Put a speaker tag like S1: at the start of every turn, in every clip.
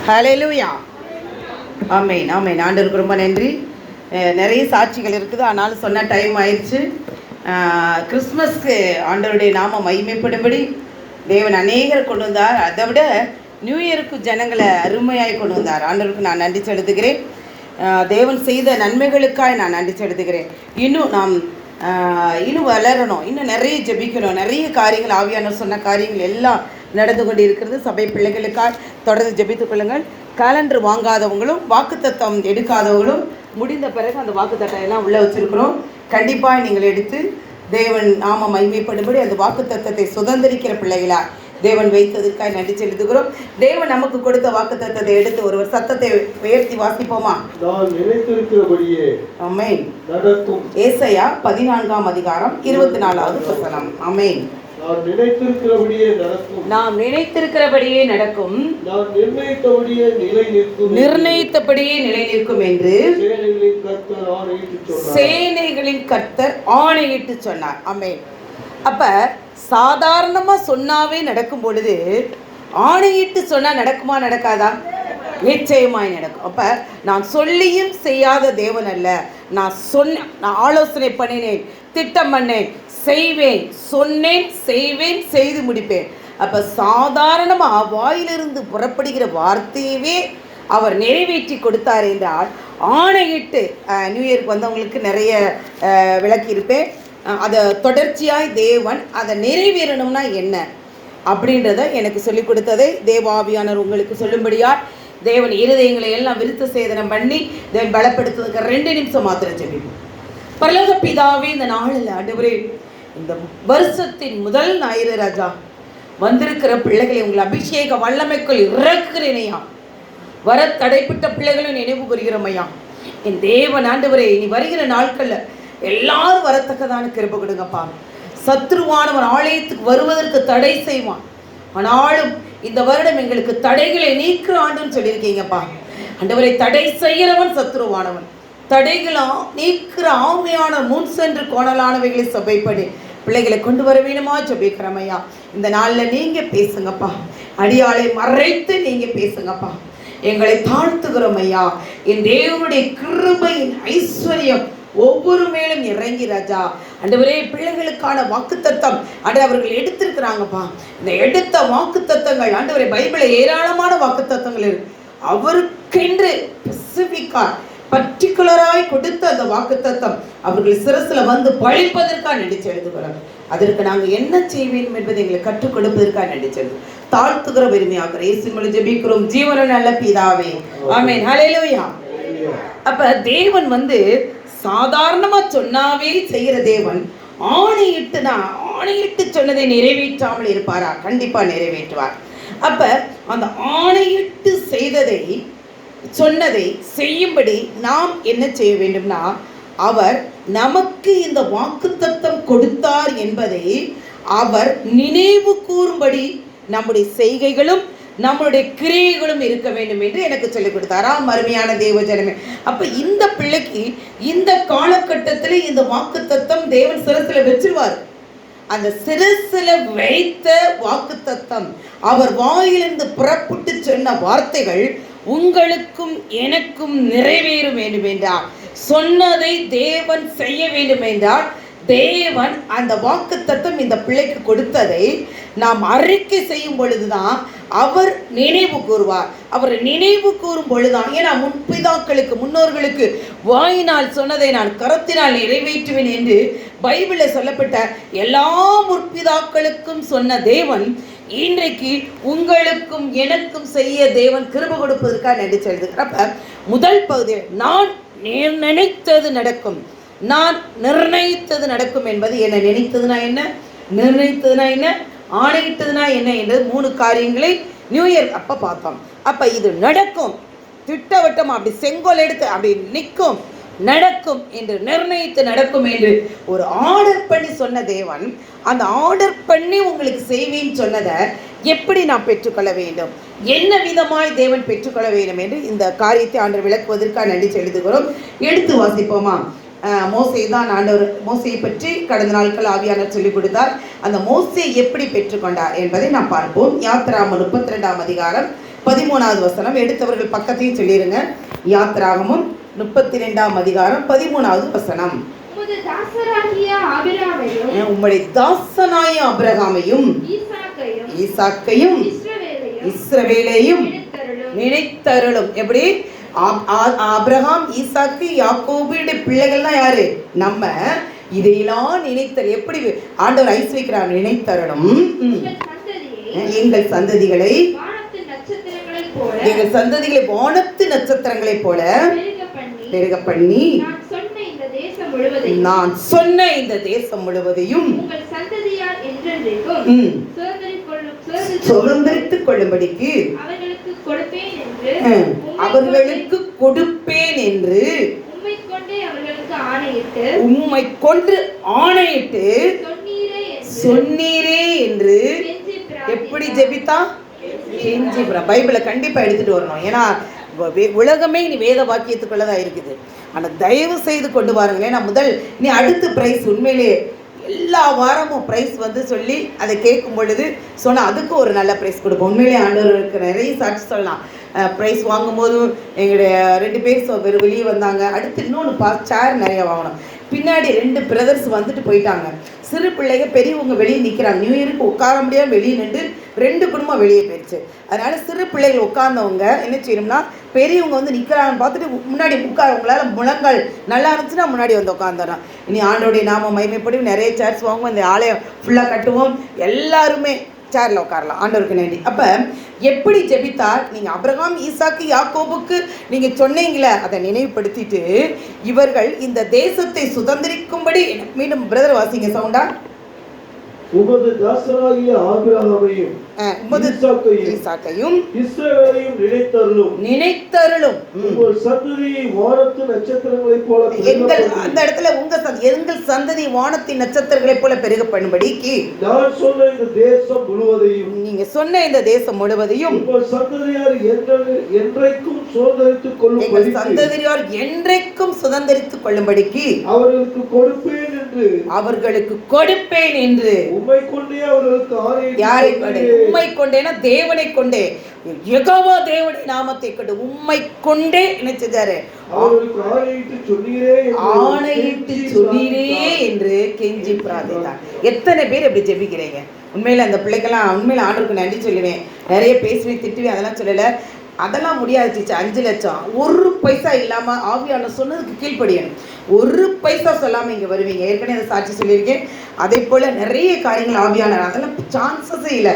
S1: ஹல்லேலூயா. ஆமென் ஆமென். ஆண்டவருக்கு ரொம்ப நன்றி. நிறைய சாட்சிகள் இருக்குது, ஆனாலும் சொன்ன டைம் ஆயிடுச்சு. கிறிஸ்மஸ்க்கு ஆண்டவருடைய நாம மகிமைப்படும்படி தேவன் அநேகர் கொண்டு வந்தார். அதை விட நியூ இயருக்கு ஜனங்களை அருமையாய் கொண்டு வந்தார். ஆண்டவருக்கு நான் நன்றி செலுத்துகிறேன். தேவன் செய்த நன்மைகளுக்காக நான் நன்றி செலுத்துகிறேன். இன்னும் வளரணும், இன்னும் நிறைய ஜெபிக்கணும். நிறைய காரியங்கள் ஆவியானவர் சொன்ன காரியங்கள் எல்லாம் நடந்து கொண்டு இருக்கிறது. சபை பிள்ளைகளுக்காக தொடர்ந்து ஜெபித்துக் கொள்ளுங்கள். கேலண்டர் வாங்காதவங்களும் வாக்குத்தத்தம் எடுக்காதவங்களும் முடிந்த பிறகு அந்த வாக்குத்தத்தம் எல்லாம் உள்ளே வச்சுருக்கிறோம். கண்டிப்பாக நீங்கள் எடுத்து தேவன் நாம மகிமைப்படும்படி அந்த வாக்குத்தத்தத்தை சுதந்திரிக்கிற பிள்ளைகளா தேவன் வைத்ததற்காக நன்றி செலுத்துகிறோம். தேவன் நமக்கு கொடுத்த வாக்குத்தத்தத்தை எடுத்து ஒருவர் சத்தத்தை உயர்த்தி வாசிப்போமா?
S2: நான் நினைத்திருக்கிறபடியே
S1: ஆமென்
S2: நடக்கும்.
S1: ஏசாயா 14ஆம் அதிகாரம் 24வது வசனம். ஆமென்.
S2: நான் நினைத்திருக்கிறபடியே நடக்கும்.
S1: நாம் நினைத்திருக்கிறபடியே நடக்கும்.
S2: நான் நிர்ணயித்தபடியே நிலை நிற்கும்.
S1: நிர்ணயித்தபடியே நிலை நிற்கும் என்று சேனைகளின் கர்த்தர் ஆணையிட்டு சொன்னார். ஆமென். அப்ப சாதாரணமா சொன்னாவே நடக்கும் பொழுது ஆணையிட்டு சொன்னா நடக்குமா நடக்காதா? நிச்சயமாய் நடக்கும். அப்ப நான் சொல்லியும் செய்யாத தேவன் அல்ல. நான் ஆலோசனை பண்ணினேன், திட்டம் பண்ணேன், செய்வேன், சொன்னேன், செய்வேன், செய்து முடிப்பேன். அப்ப சாதாரணமா வாயிலிருந்து புறப்படுகிற வார்த்தையவே அவர் நிறைவேற்றி கொடுத்தார் என்றால் ஆணையிட்டு நியூ இயர்க்கு வந்தவங்களுக்கு நிறைய விளக்கியிருப்பேன். அதை தொடர்ச்சியாய் தேவன் அதை நிறைவேறணும்னா என்ன அப்படின்றத எனக்கு சொல்லிக் கொடுத்ததை தேவாவியானவர் உங்களுக்கு சொல்லும்படியார் தேவன் இருதயங்களை எல்லாம் விருத்த சேதனம் பண்ணி தேவன் பலப்படுத்துவதற்கு 2 நிமிஷம் மாத்திரம் ஜெபிப்போம். பரலோக பிதாவே, இந்த நாளில் ஆண்டவரே, இந்த வருஷத்தின் முதல் ஞாயிறு ராஜா வந்திருக்கிற பிள்ளைகளை உங்கள் அபிஷேக வல்லமைக்குள் இறக்குறேனையா. வர தடைப்பட்ட பிள்ளைகளும் நினைவு கூறுகிறோமையா. என் தேவன் ஆண்டவரே, இனி வருகிற நாட்களில் எல்லாரும் வரத்தக்கதான கிருபை கொடுங்கப்பா. சத்ருவானவன் ஆலயத்துக்கு வருவதற்கு தடை செய்வான், ஆனாலும் இந்த வருடம் எங்களுக்கு தடைகளை நீக்கிற ஆண்டுன்னு சொல்லியிருக்கீங்கப்பா. ஆண்டவரை, தடை செய்கிறவன் சத்ருவானவன், தடைகளா நீக்கிற ஆமையான முன் சென்று கோணலானவைகளை சபைப்படி பிள்ளைகளை கொண்டு வர வேணுமா ஜெபிக்கிறமையா. இந்த நாளில் நீங்க பேசுங்கப்பா, அடியாளை மறைத்து நீங்க பேசுங்கப்பா. எங்களை தாழ்த்துகிறோம் ஐயா. என் தேவனுடைய கிருபையின் ஐஸ்வர்யம் ஒவ்வொரு மேலும் இறங்கி ராஜா. ஆண்டவரே, பிள்ளைகளுக்கான வாக்குத்தத்தம் அவர்கள் எடுத்திருக்கிறாங்கப்பா. இந்த எடுத்த வாக்குத்தத்தங்கள் ஆண்டவரே, பைபிளில் ஏராளமான வாக்குத்தத்தங்கள் இருக்கு. அவருக்கென்று ஸ்பெசிஃபிக்கா பர்டிகுலராய் கொடுத்த அந்த வாக்குத்தத்தம் அவர்கள் சிரசுல வந்து பழிப்பதற்காக நடிச்சு எழுதுகிறாங்க. அதற்கு நாங்கள் என்ன செய்ய வேண்டும் என்பதை எங்களை கற்றுக் கொடுப்பதற்காக நடிச்சது தாழ்த்துகிற பெருமையாகிற இயேசு மூலம் ஜெபிக்கிறோம் ஜீவன நல்ல பிதாவே. ஆமென். ஹல்லேலூயா. அப்ப தேவன் சாதாரணமா சொன்னாவே செய்கிற தேவன் ஆணையிட்டு சொன்னதை நிறைவேற்றாமல் இருப்பாரா? கண்டிப்பா நிறைவேற்றுவார். அப்ப அந்த ஆணையிட்டு செய்ததை சொன்னதை செய்யும்படி நாம் என்ன செய்ய வேண்டும்னா, அவர் நமக்கு இந்த வாக்குத்தத்தம் கொடுத்தார் என்பதை அவர் நினைவு கூறும்படி நம்முடைய செய்கைகளும் நம்மளுடைய கிரியைகளும் இருக்க வேண்டும் என்று எனக்கு சொல்லிக் கொடுத்தாரா அருமையான தேவ ஜனமே. அப்ப இந்த பிள்ளைக்கு இந்த காலகட்டத்தில் இந்த வாக்குத்தத்தம் தேவன் சிரசுல வச்சிருவார். அந்த சிரசுல வைத்த வாக்குத்தத்தம் அவர் வாயிலிருந்து புறப்பட்டு சொன்ன வார்த்தைகள் உங்களுக்கும் எனக்கும் நிறைவேற வேண்டும் என்றார். சொன்னதை தேவன் செய்ய வேண்டும் என்றால் தேவன் அந்த வாக்குத்தத்தம் இந்த பிள்ளைக்கு கொடுத்ததை நாம் அறிக்கை செய்யும் பொழுதுதான் அவர் நினைவு கூறுவார். அவர் நினைவு கூறும் பொழுதுதான், ஏன்னா முன்பிதாக்களுக்கு முன்னோர்களுக்கு வாயினால் சொன்னதை நான் கரத்தினால் நிறைவேற்றுவேன் என்று பைபிளில் சொல்லப்பட்ட எல்லா முற்பிதாக்களுக்கும் சொன்ன தேவன் இன்றைக்கு உங்களுக்கும் எனக்கும் செய்ய தேவன் கிருபை கொடுப்பதற்காக நன்றி செலுத்துகிறப்ப முதல் பகுதி நான் நினைத்தது நடக்கும், நான் நிர்ணயித்தது நடக்கும் என்பது என்ன? நினைத்ததுனா என்ன, நிர்ணயித்ததுனா என்ன, ஆணையிட்டதுனா என்ன என்று 3 காரியங்களை நியூ இயர் அப்ப பார்த்தோம். அப்ப இது நடக்கும், திட்டவட்டம் அப்படி செங்கோல் எடுத்து அப்படி நிற்கும், நடக்கும் என்று நிர்ணயித்து நடக்கும் என்று ஒரு ஆர்டர் பண்ணி சொன்ன தேவன் அந்த ஆர்டர் பண்ணி உங்களுக்கு செய்வேன்னு சொன்னதை எப்படி நாம் பெற்றுக்கொள்ள வேண்டும், என்ன விதமாய் தேவன் பெற்றுக்கொள்ள வேண்டும் என்று இந்த காரியத்தை ஆண்டவர் விளக்குவதற்காக நன்றி செலுத்துகிறோம். எடுத்து வாசிப்போமா? மோசே தான் ஆண்டவர் மோசையை பற்றி கடந்த நாட்கள் ஆவியானவர் சொல்லிக் கொடுத்தார். அந்த மோசே எப்படி பெற்றுக்கொண்டார் என்பதை நாம் பார்ப்போம். யாத்திராகமம் 32ஆம் அதிகாரம் 13வது வசனம். எடுத்தவர்கள் பக்கத்தையும் சொல்லிடுங்க. யாத்திராகமம் 32ஆம் அதிகாரம் 13வது வசனம். உம்முடைய தாசனாகிய ஆபிரகாமையும் ஈசாக்கையும் இஸ்ரவேலையும் நினைத்தருளும். எப்படி? ஆபிரகாம், ஈசாக்கு, யாக்கோபுடைய பிள்ளைகள் தான் யாரு? நம்ம. இதையெல்லாம் நினைத்தல். எப்படி ஆண்டவர் ஐஸ் வைக்கிறார்? நினைத்தருளும். எங்கள் சந்ததிகளை எங்கள் சந்ததிகளை வானத்து நட்சத்திரங்களை போல பெருக பண்ணி நான் சொன்ன இந்த தேசம் முழுவதையும் சுதந்திரித்துக் கொள்ளும்படிக்கு அவர்களுக்கு கொடுப்பேன் என்று உம்மை கொண்டு ஆணையிட்டு சொன்னீரே என்று எப்படி ஜெபித்தா? கெஞ்சி. பைபிளை கண்டிப்பா எடுத்துட்டு வரணும். ஏன்னா உலகமே இனி வேத வாக்கியத்துக்குள்ளதான் இருக்குது. ஆனால் தயவு செய்து கொண்டு வாருங்களேன். நான் முதல் நீ அடுத்த பிரைஸ் உண்மையிலே எல்லா வாரமும் ப்ரைஸ் வந்து சொல்லி அதை கேட்கும் பொழுது சொன்னால் அதுக்கு ஒரு நல்ல ப்ரைஸ் கொடுப்போம். உண்மையிலே ஆண்டவருக்கு நிறைய சாட்சி சொல்லலாம். ப்ரைஸ் வாங்கும்போதும் எங்களுடைய 2 பேர் வெளியே வந்தாங்க. அடுத்து இன்னொன்று சேர் நிறைய வாங்கணும். பின்னாடி 2 பிரதர்ஸ் வந்துட்டு போயிட்டாங்க. சிறு பிள்ளைங்க பெரியவங்க வெளியே நிற்கிறாங்க. நியூ இயருக்கு உட்கார முடியாமல் வெளியே நின்று 2 குடும்பம் வெளியே போயிடுச்சு. அதனால் சிறு பிள்ளைகள் உட்கார்ந்தவங்க என்ன செய்யணும்னா, பெரியவங்க வந்து நிற்கிறாங்கன்னு பார்த்துட்டு முன்னாடி உட்காரவங்களால் முழங்கால் நல்லா இருந்துச்சுன்னா முன்னாடி வந்து உட்காந்துறோம். இனி ஆண்டோடைய நாம மகிமைப்படி நிறைய சேர்ஸ் வாங்குவோம். இந்த ஆலயம் ஃபுல்லாக கட்டுவோம். எல்லாருமே சேரில் உட்காரலாம். ஆண்டவருக்கு நன்றி. அப்போ எப்படி ஜெபித்தார்? நீங்கள் ஆபிரகாம், ஈசாக்கு, யாக்கோபுக்கு நீங்கள் சொன்னீங்களே அதை நினைவுபடுத்திட்டு இவர்கள் இந்த தேசத்தை சுதந்திரிக்கும்படி. மீண்டும் பிரதர் வாசிங்க சவுண்டா.
S2: உமது தாசனாகிய ஆபிரகாமையும்
S1: ஈசாக்கையும்
S2: இஸ்ரவேலையும்
S1: நினைத்தருளும்.
S2: உங்கள் சந்ததியை வானத்து நட்சத்திரங்களைப் போல
S1: அந்த இடத்துல எங்கள் சந்ததி வானத்தின் நட்சத்திரங்களைப் போல பெருக பண்ணும்படிக்கு
S2: நான் சொன்ன இந்த தேசம் முழுவதையும்
S1: நீங்க சொன்ன இந்த தேசம் முழுவதையும்
S2: உங்கள் சந்ததியார் என்றைக்கும் சுதந்திரித்துக் கொள்ளும்.
S1: எங்கள் சந்ததியார் என்றைக்கும் சுதந்திரித்துக் கொள்ளும்படிக்கு
S2: அவர்களுக்கு கொடுப்பேன் என்று உம்மை கொண்டே அவர்களுக்கு ஆணையிட்டு.
S1: யாரை கொண்டே? உம்மை கொண்டேனா தேவனை கொண்டே, யெகோவா தேவனுடைய நாமத்தை கொண்டு உம்மை கொண்டே என்ன செஞ்சாரு?
S2: அவர்களுக்கு ஆணையிட்டு சொன்னீரே
S1: என்று கெஞ்சி பிரார்த்தித்தார். எத்தனை பேர் எப்படி ஜெபிக்கிறீங்க? உண்மையில அந்த பிள்ளைக்கெல்லாம் உண்மையில ஆண்டவருக்கு நன்றி சொல்லுவேன். நிறைய பேசுவேன், திட்டுவேன், அதெல்லாம் சொல்லலை. அதெல்லாம் முடியாது டீச்சர். 5 லட்சம் 1 பைசா இல்லாமல் ஆவியான சொன்னதுக்கு கீழ்ப்படியணும். 1 பைசா சொல்லாமல் இங்கே வருவீங்க. ஏற்கனவே அதை சாட்சி சொல்லியிருக்கேன். அதே போல் நிறைய காரியங்கள் ஆவியான அதெல்லாம் சான்சஸே இல்லை.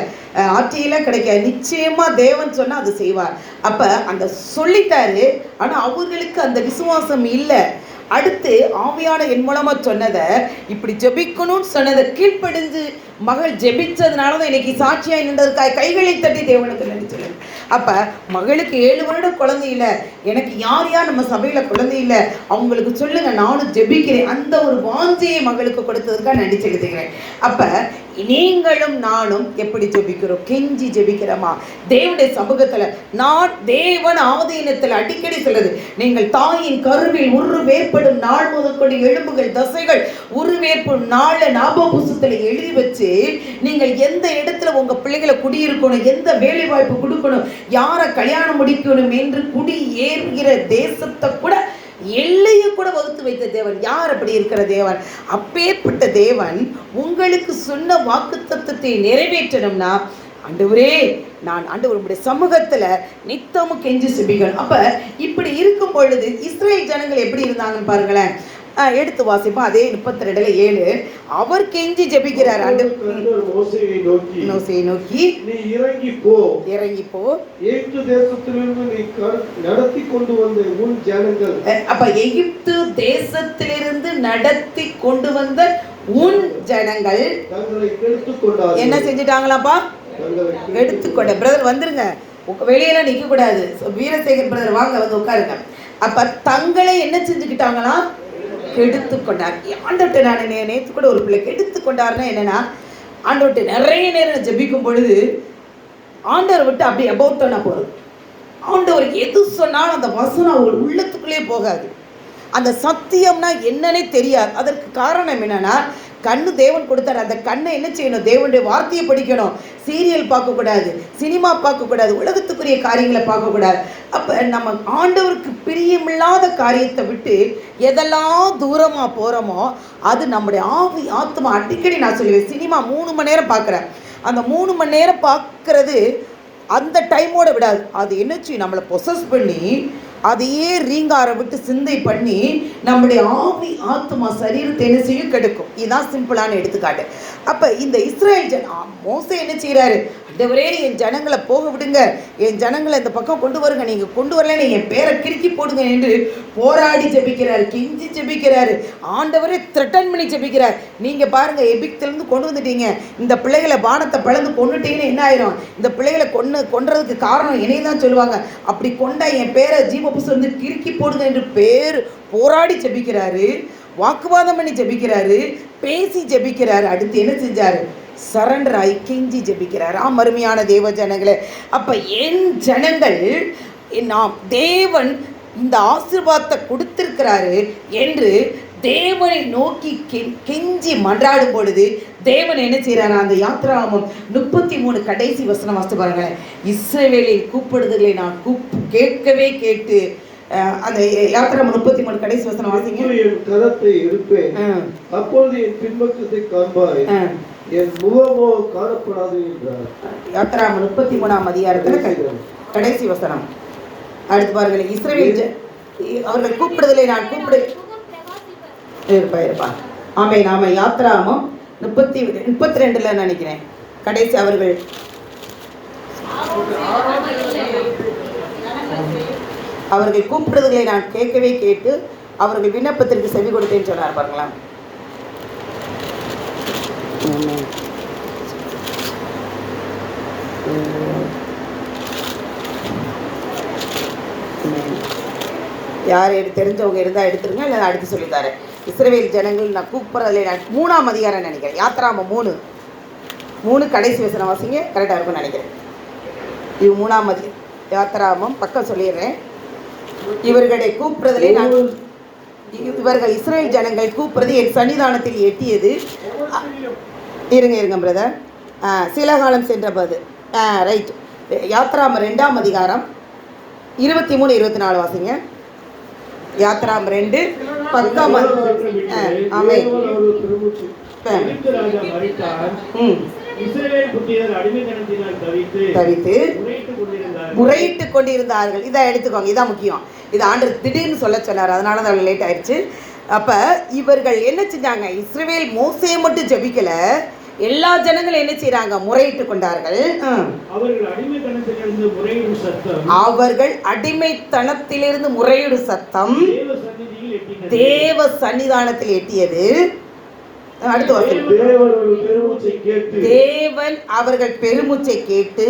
S1: ஆட்சியெல்லாம் கிடைக்காது. நிச்சயமாக தேவன் சொன்னால் அது செய்வார். அப்போ அந்த சொல்லிட்டாரு. ஆனால் அவர்களுக்கு அந்த விசுவாசம் இல்லை. அடுத்து ஆவியான என் மூலமா சொன்னதை இப்படி ஜெபிக்கணும்னு சொன்னதை கீழ்ப்படிஞ்சு மகள் ஜெபிச்சதுனால தான் இன்னைக்கு சாட்சியாக நின்றதுக்காக கைகளை தட்டி தேவனுக்கு நினைச்சது. அப்போ மகளுக்கு 7 வருடம் குழந்தை இல்லை. எனக்கு யார் நம்ம சபையில் குழந்தை இல்லை அவங்களுக்கு சொல்லுங்க, நானும் ஜெபிக்கிறேன். அந்த ஒரு வாஞ்சையை மகளுக்கு கொடுத்ததுக்காக நன்றி செலுத்துகிறேன். அப்போ நீங்களும் நானும் எப்படி ஜெபிக்கிறோம்? கெஞ்சி ஜெபிக்கிறோமா? தேவனுடைய சமூகத்தில் நான் தேவன் ஆதீனத்தில் அடிக்கடி சொல்லுது, நீங்கள் தாயின் கருவில் உருவேற்படும் நாள் முதற்கொண்டு எலும்புகள் தசைகள் உருவேற்படும் நாளை ஞாபக புஸ்தகத்தில் எழுதி வச்சு நீங்கள் எந்த இடத்துல உங்க பிள்ளைகளை குடியிருக்கணும், எந்த வேலை வாய்ப்பு கொடுக்கணும், யாரை கல்யாணம் முடிக்கணும் என்று குடி ஏறுகிற தேசத்தை கூட எல்லையை கூட வகுத்து வைத்த தேவன். யார் அப்படி இருக்கிற தேவன்? அப்பேற்பட்ட தேவன் உங்களுக்கு சொன்ன வாக்குத்தத்தத்தை நிறைவேற்றணும்னா ஆண்டவரே நான் ஆண்டவருடைய சமூகத்துல நித்தமும் கெஞ்சி செபிக்கணும். அப்ப இப்படி இருக்கும் பொழுது இஸ்ரேல் ஜனங்கள் எப்படி இருந்தாங்கன்னு பாருங்களேன். எடுத்து வாசிப்போம். அதே 32:7 அவர் கெஞ்சி ஜெபிக்கிறார். மோசேயை நோக்கி
S2: நீ இறங்கி போ எகிப்து தேசத்திலிருந்து நீ நடத்தி கொண்டு வந்த உன் ஜனங்கள்.
S1: அப்ப எகிப்து தேசத்திலிருந்து நடத்தி கொண்டு வந்த உன் ஜனங்கள்
S2: தங்களை எடுத்துக்கொண்டார்.
S1: என்ன செஞ்சிட்டாங்களாப்பா? எடுத்துக்கொண்ட. பிரதர் வந்துருங்க, வெளியெல்லாம் நிக்க கூடாது. வீரசேகர் பிரதர் வாங்க வந்து உட்காருங்க. அப்ப தங்களை என்ன செஞ்சுக்கிட்டாங்களா? கெடுத்துக்கொண்டார். ஆண்டவர்கிட்ட நான் நேற்று கூட ஒரு பிள்ளை கெடுத்துக்கொண்டாருன்னா என்னன்னா, ஆண்டவர்கிட்ட நிறைய நேரம் ஜெபிக்கும் பொழுது ஆண்டவர் விட்டு அப்படி அபௌட்டனா போகிறது. ஆண்டவர் எது சொன்னாலும் அந்த வசனம் அவர் உள்ளத்துக்குள்ளே போகாது. அந்த சத்தியம்னா என்னன்னே தெரியாது. அதற்கு காரணம் என்னன்னா, கண்ணு தேவன் கொடுத்தாரு. அந்த கண்ணை என்ன செய்யணும்? தேவனுடைய வார்த்தையை படிக்கணும். சீரியல் பார்க்கக்கூடாது, சினிமா பார்க்கக்கூடாது, உலகத்துக்குரிய காரியங்களை பார்க்கக்கூடாது. அப்போ நம்ம ஆண்டவருக்கு பிரியமில்லாத காரியத்தை விட்டு எதெல்லாம் தூரமாக போகிறோமோ அது நம்முடைய ஆவி ஆத்மா. அடிக்கடி நான் சொல்லுவேன், சினிமா 3 மணி நேரம் பார்க்குறேன். அந்த 3 மணி நேரம் பார்க்குறது அந்த டைமோட விடாது. அது என்னச்சு நம்மளை பொசஸ் பண்ணி அதையே ரீங்கார விட்டு சிந்தை பண்ணி நம்முடைய ஆவி ஆத்மா சரீரத்தை என்ன செய்யும்? கெடுக்கும். இதுதான் சிம்பிளான எடுத்துக்காட்டு. அப்போ இந்த இஸ்ரேல் மோசே என்ன செய்கிறாரு? ஆண்டவரே என் ஜனங்களை போக விடுங்க, என் ஜனங்களை இந்த பக்கம் கொண்டு வருங்க, நீங்கள் கொண்டு வரலன்னு என் பேரை கிறுக்கி போடுங்க என்று போராடி ஜெபிக்கிறாரு, கெஞ்சி ஜெபிக்கிறாரு, ஆண்டவரே த்ரெட்டன் பண்ணி ஜெபிக்கிறார். நீங்கள் பாருங்கள், எபிக்திலேருந்து கொண்டு வந்துட்டீங்க, இந்த பிள்ளைகளை பானத்தை பிளந்து கொண்டுட்டீங்கன்னு என்ன ஆயிரும்? இந்த பிள்ளைகளை கொன்றதுக்கு காரணம் என்னையை தான் சொல்லுவாங்க. அப்படி கொண்டா என் பேரை ஜீவ புஸ்தகம் வந்து கிறுக்கி போடுங்க என்று போராடி ஜெபிக்கிறாரு, வாக்குவாதம் பண்ணி ஜெபிக்கிறாரு, பேசி ஜெபிக்கிறாரு. அடுத்து என்ன செஞ்சாரு? சரண்டர் ஆகி கெஞ்சி ஜெபிக்கிறார். அருமையான தேவ ஜனங்களே, அப்போ என் ஜனங்கள் நாம் தேவன் இந்த ஆசீர்வாதத்தை கொடுத்திருக்கிறாரு என்று தேவனை நோக்கி கெஞ்சி மன்றாடும் பொழுது தேவன் என்ன செய்கிறார்? அந்த யாத்ராகமம் 33 கடைசி வசனம் வாசித்து பாருங்களேன். இஸ்ரவேலின் கூப்பிடுதலை நான் கேட்கவே கேட்டு, அந்த யாத்திராகமம் 33 கடைசி வசனம் வாசிங்க.
S2: என் கரத்தை எடுப்பேன், அப்பொழுது என் பின்பக்கத்தை காண்பாய், என் முகமோ காணப்படாது என்றார்.
S1: யாத்திராகமம் 33ஆம் அதிகாரத்தில் கடைசி வசனம். அடுத்து பாருங்கள், இஸ்ரவேல் அவர்கள் கூப்பிடுதலை நான் இருப்பா. ஆமாம் ஆமாம், யாத்திராகமம் 32 நினைக்கிறேன் கடைசி. அவர்கள் கூப்பிடுதலை நான் கேட்கவே கேட்டு அவர்கள் விண்ணப்பத்திற்கு செவி கொடுத்தேன்னு சொன்னார். பாருங்களா, யார் தெரிஞ்சவங்க இருந்தால் எடுத்துருங்க, இல்லை அடுத்து சொல்லித்தாரேன். இஸ்ரவேல் ஜனங்கள் நான் கூப்பிட்றதுல நான் 3ஆம் அதிகாரம் நினைக்கிறேன். யாத்திராகமம் 3 கடைசி வசனம் வாசிங்க, கரெக்டாக இருக்கும்னு நினைக்கிறேன். இது 3ஆம் யாத்திராகமம் பக்கம் சொல்லிடுறேன். இவர்களை கூப்பிட்றதுலே நான் இவர்கள் இஸ்ரவேல் ஜனங்கள் கூப்பிட்றது என் சன்னிதானத்தில் எட்டியது. இருங்க பிரதர், சில காலம் சென்றபோது ரைட். யாத்திராகமம் 2ஆம் அதிகாரம் 23, 24 வாசிங்க. யாத்திராகமம் 2 10ஆம் ஆமென். தவித்து முறையிட்டு கொண்டிருந்தார்கள். இதை எடுத்துக்கோங்க, இதான் முக்கியம். இது ஆண்டவர் திடீர்னு சொல்ல சொன்னார், அதனால தான் லேட் ஆயிடுச்சு. அப்போ இவர்கள் என்ன செஞ்சாங்க? இஸ்ரவேல் மோசே மட்டும் ஜெபிக்கல, எல்லா ஜனங்களும் என்ன செய்றாங்க? முறையிட்டு கொண்டார்கள். அவர்கள் அடிமைத்தனத்திலிருந்து முறையிடும் சத்தம் தேவ சன்னிதானத்தில் எட்டியது. அடுத்து தேவன் அவர்கள் பெருமூச்சை கேட்டு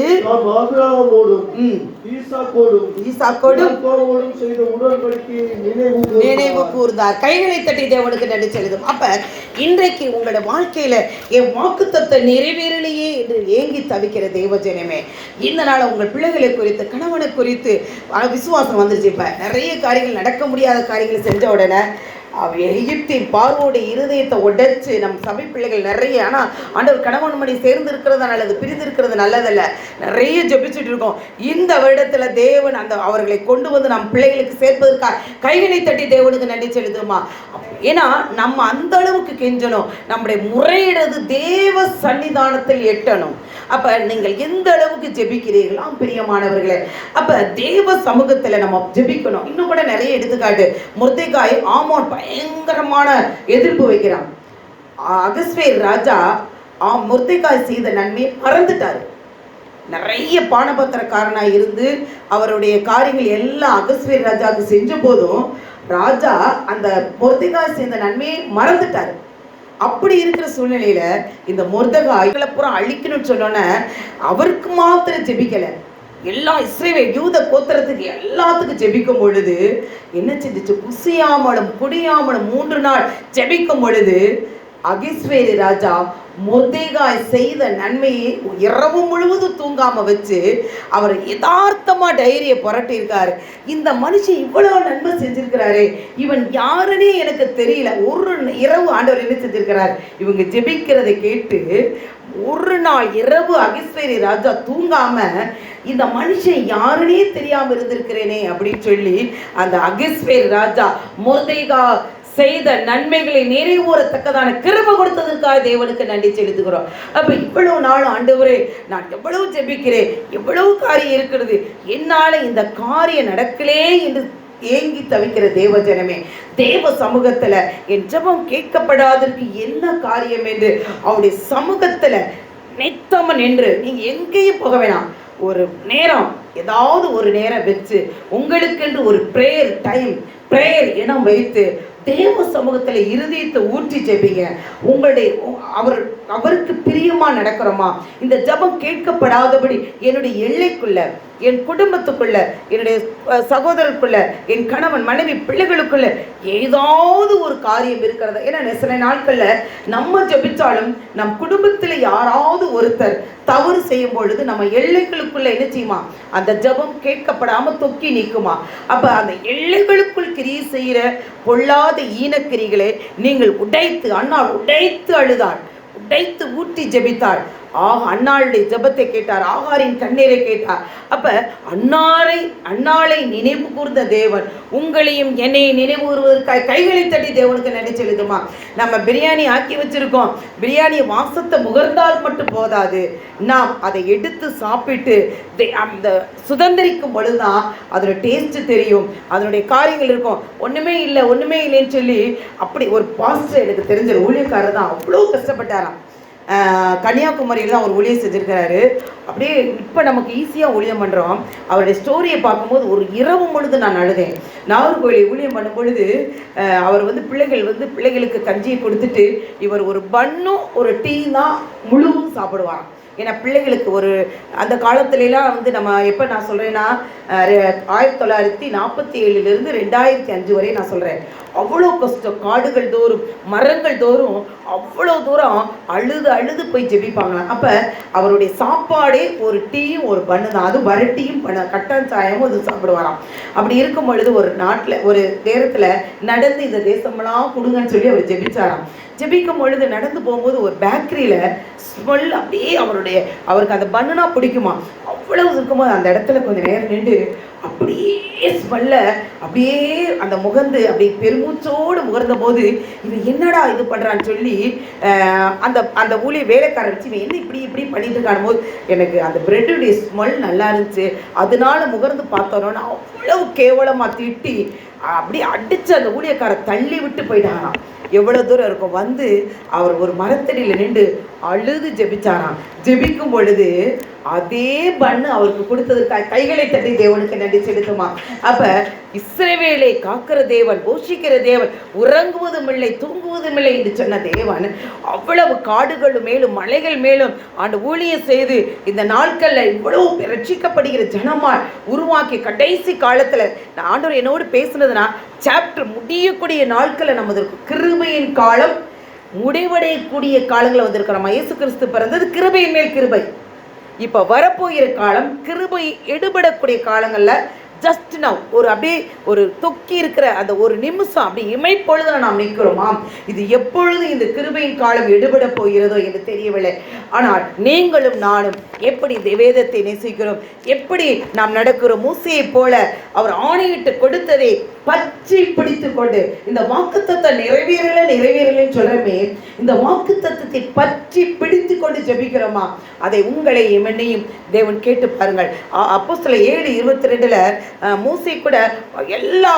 S1: நினைவு கூர்ந்தார். கைகளை தட்டி தேவனுக்கு நன்றி செலுத்தும். அப்ப இன்றைக்கு உங்களோட வாழ்க்கையில என் வாக்குத்தத்தை நிறைவேறலையே என்று ஏங்கி தவிக்கிற தேவஜனமே, இந்த நாள் உங்கள் பிள்ளைகளை குறித்து, கணவனை குறித்து விசுவாசம் வந்துருச்சு. இப்ப நிறைய காரியங்கள் நடக்க முடியாத காரியங்களை செஞ்ச உடனே எகிப்தின் பார்வோடைய இருதயத்தை உடைச்சு நம் சபை பிள்ளைகள் நிறைய, ஆனால் ஆண்டவர் கணவன் மணி சேர்ந்து இருக்கிறது நல்லது, பிரிந்து இருக்கிறது நல்லதல்ல, நிறைய ஜெபிச்சுட்டு இருக்கோம். இந்த வருடத்துல தேவன் அவர்களை கொண்டு வந்து நம் பிள்ளைகளுக்கு சேர்ப்பதற்காக கைகளை தட்டி தேவனுக்கு நன்றி செலுத்துமா. ஏன்னா நம்ம அந்த அளவுக்கு கெஞ்சணும், நம்முடைய முறையிடுறது தேவ சன்னிதானத்தில் எட்டணும். அப்ப நீங்கள் எந்த அளவுக்கு ஜெபிக்கிறீர்களா பிரியமானவர்களே? அப்ப தேவ சமூகத்துல நம்ம ஜெபிக்கணும். இன்னும் கூட நிறைய எடுத்துக்காட்டு. மொர்தெகாய் ஆமோன் பயங்கரமான எதிர்ப்பு வைக்கிறான். அகஸ்வேர் ராஜா மொர்தெகாய் செய்த நன்மையை மறந்துட்டாரு. நிறைய பானபத்திரக்காரனா இருந்து அவருடைய காரியங்கள் எல்லாம் அகஸ்வேர் ராஜாவுக்கு செஞ்ச போதும் ராஜா அந்த மொர்தெகாய் செய்த நன்மையை மறந்துட்டாரு. அப்படி இருக்கிற சூழ்நிலையில இந்த மொர்தெகாய்களை பூரா அழிக்கணும்னு சொன்னோன்னே அவருக்கு மாத்திரம் ஜெபிக்கல, எல்லா இஸ்ரவேல் யூத கோத்திரத்துக்கு எல்லாத்துக்கும் ஜெபிக்கும் பொழுது என்ன செஞ்சிச்சு? புசியாமலும் குடியாமலும் 3 நாள் ஜெபிக்கும் பொழுது அகிஸ்வேரு ராஜா மொர்தெகாய் செய்த நன்மையை இரவு முழுவதும் தூங்காம வச்சு அவர் யதார்த்தமா டைரியை புரட்டியிருக்காரு. இந்த மனுஷன் இவ்வளவு நன்மை செஞ்சிருக்கிறாரு, இவன் யாருன்னே எனக்கு தெரியல. ஒரு இரவு ஆண்டவர் என்ன செஞ்சிருக்கிறார், இவங்க ஜெபிக்கிறதை கேட்டு ஒரு நாள் இரவு அகிஸ்வேரு ராஜா தூங்காம இந்த மனுஷன் யாருன்னே தெரியாம இருந்திருக்கிறேனே அப்படின்னு சொல்லி அந்த அகிஸ்வேரு ராஜா மொர்தெகாய் செய்த நன்மைகளை நிறைவேறத்தக்கதான கிருபை கொடுத்ததற்காக தேவனுக்கு நன்றி செலுத்துகிறோம். அப்ப இவ்வளவு நாள் ஆண்டவரே நான் எவ்வளவு ஜெபிக்கிறேன், எவ்வளவு காரியம் இருக்கிறது, என்னால இந்த காரியம் நடக்கலே என்று ஏங்கி தவிக்கிற தேவ ஜனமே, தேவ சமூகத்துல என் ஜெபம் கேட்கப்படாதற்கு என்ன காரியம் என்று அவருடைய சமூகத்துல நித்தம நின்று நீங்க எங்கேயும் போக வேணாம், ஒரு நேரம் ஏதாவது ஒரு நேரம் வச்சு உங்களுக்கென்று ஒரு பிரேயர் டைம், பிரேயர் இனம் வைத்து தேவ சமூகத்துல இருதயத்தை ஊற்றி ஜெபிங்க. உங்களுடைய அவருக்கு பிரியமா நடக்கிறோமா, இந்த ஜெபம் கேட்கப்படாதபடி என்னுடைய எல்லைக்குள்ள, என் குடும்பத்துக்குள்ள, என்னுடைய சகோதரருக்குள்ள, என் கணவன் மனைவி பிள்ளைகளுக்குள்ள ஏதாவது ஒரு காரியம் இருக்கிறதா? ஏன்னா சில நாட்கள்ல நம்ம ஜெபிச்சாலும் நம் குடும்பத்துல யாராவது ஒருத்தர் தவறு செய்யும் பொழுது நம்ம எல்லைகளுக்குள்ள என்ன செய்யுமா, அந்த ஜெபம் கேட்கப்படாம தொக்கி நீக்குமா. அப்ப அந்த எல்லைகளுக்குள் கிரியை செய்கிற பொல்லாத ஈனக்கிரிகளை நீங்கள் உடைத்து, அன்னாள் உடைத்து அழுதாள், உடைத்து ஊற்றி ஜெபித்தாள். அன்னாளுடைய ஜெபத்தை கேட்டார், ஆகாரின் கண்ணீரை கேட்டார். அப்ப அன்னாளை நினைவு கூர்ந்த தேவன் உங்களையும் என்னையும் நினைவு கூறுவதற்காக கைகளை தட்டி தேவனுக்கு நன்றி செலுத்துமா. நம்ம பிரியாணி ஆக்கி வச்சிருக்கோம், பிரியாணியை வாசத்தை முகர்ந்தால் மட்டும் போதாது, நாம் அதை எடுத்து சாப்பிட்டு அந்த சுதந்திரிக்கும் பொழுதுதான் அதோட டேஸ்ட் தெரியும், அதனுடைய காரியங்கள் இருக்கும். ஒண்ணுமே இல்லைன்னு சொல்லி அப்படி ஒரு பாஸ்டர் எனக்கு தெரிஞ்ச ஊழியக்காரர் தான் அவ்வளோ கஷ்டப்பட்டாராம். கன்னியாகுமரியில் தான் அவர் ஊழியம் செஞ்சுருக்கிறாரு. அப்படியே இப்போ நமக்கு ஈஸியாக ஊழியம் பண்ணுறோம். அவருடைய ஸ்டோரியை பார்க்கும்போது ஒரு இரவு பொழுது நான் அழுதேன். நாகர்கோயிலை ஊழியம் பண்ணும் பொழுது அவர் பிள்ளைகளுக்கு கஞ்சியை கொடுத்துட்டு இவர் ஒரு பன்னும் ஒரு டீ தான் முழுவதும் சாப்பிடுவாராம். ஏன்னா பிள்ளைகளுக்கு ஒரு அந்த காலத்துலலாம் நம்ம எப்போ நான் சொல்கிறேன்னா 1947 2005 வரை நான் சொல்கிறேன். அவ்வளோ கஷ்டம், காடுகள் தோறும் மரங்கள் தோறும் அவ்வளோ தூரம் அழுது போய் ஜெபிப்பாங்களாம். அப்போ அவருடைய சாப்பாடே ஒரு டீயும் ஒரு பண்ணு தான், அது வரட்டியும் கட்டன் சாயமும் அது சாப்பிடுவாராம். அப்படி இருக்கும் பொழுது ஒரு நேரத்தில் நடந்து இந்த தேசமெல்லாம் கொடுங்கன்னு சொல்லி அவர் ஜெபிச்சாராம். ஜெபிக்கும் பொழுது நடந்து போகும்போது ஒரு பேக்கரியில் ஸ்மெல் அப்படியே அவருக்கு அந்த பண்ணுனா பிடிக்குமா, அவ்வளவு இருக்கும்போது அந்த இடத்துல கொஞ்சம் நேரம் நின்று அப்படியே ஸ்மெல்ல அப்படியே அந்த முகந்து அப்படி பெருமூச்சோடு முகர்ந்த போது இவன் என்னடா இது பண்ணுறான்னு சொல்லி அந்த ஊழிய வேலைக்காரர் வச்சு இவன் என்ன இப்படி பண்ணிட்டு இருக்கான் போது எனக்கு அந்த பிரெட்டுடைய ஸ்மெல் நல்லா இருந்துச்சு, அதனால முகர்ந்து பார்த்தோன்னா அவ்வளவு கேவலமாக திட்டி அப்படியே அடித்து அந்த ஊழியக்காரை தள்ளி விட்டு போயிட்டாராம். எவ்வளோ தூரம் இருக்கும் வந்து அவர் ஒரு மரத்தடியில் நின்று அழுது ஜெபிச்சாராம். ஜெபிக்கும் பொழுது அதே பண்ணு அவருக்கு கொடுத்ததுக்காக கைகளை தட்டி தேவனுக்கு நன்றி செலுத்துமா. அப்ப இஸ்ரவேலை காக்கிற தேவன், போஷிக்கிற தேவன், உறங்குவதும் இல்லை தூங்குவதும் இல்லை என்று சொன்ன தேவன் அவ்வளவு காடுகளும் மேலும் மலைகள் மேலும் ஆண்டு ஊழியம் செய்து இந்த நாட்கள்ல இவ்வளவு ரட்சிக்கப்படுகிற ஜனமாய் உருவாக்கி கடைசி காலத்துல ஆண்டவர் என்னோடு பேசுனதுன்னா சாப்டர் முடியக்கூடிய நாட்களை நமது கிருபையின் காலம் முடிவடையக்கூடிய காலங்களை வந்திருக்கிறோம். இயேசு கிறிஸ்து பிறந்தது கிருபையின் மேல் கிருபை. இப்போ வரப்போகிற காலம் கிருபை எடுபடக்கூடிய காலங்களில் ஜஸ்ட் நவ் அப்படியே ஒரு தொக்கி இருக்கிற அந்த ஒரு நிமிஷம் அப்படி இமைப்பொழுது நாம் நிற்கிறோமா, இது எப்பொழுது இந்த கிருபையின் காலம் எடுபட போகிறதோ என்று தெரியவில்லை. ஆனால் நீங்களும் நானும் எப்படி இந்த வேதத்தை நேசிக்கிறோம், எப்படி நாம் நடக்கிறோம், மூசையை போல அவர் ஆணையிட்டு கொடுத்ததை பற்றி பிடித்து கொண்டு இந்த வாக்குத்தத்தை நிறைவேறலன்னு சொல்றமே, இந்த வாக்குத்தத்தை பற்றி பிடித்து கொண்டு ஜெபிக்கிறோமா, அதை உங்களை என்னையும் தேவன் கேட்டு பாருங்கள். அப்போஸ்தலர் 7:22 மூசை கூட எல்லா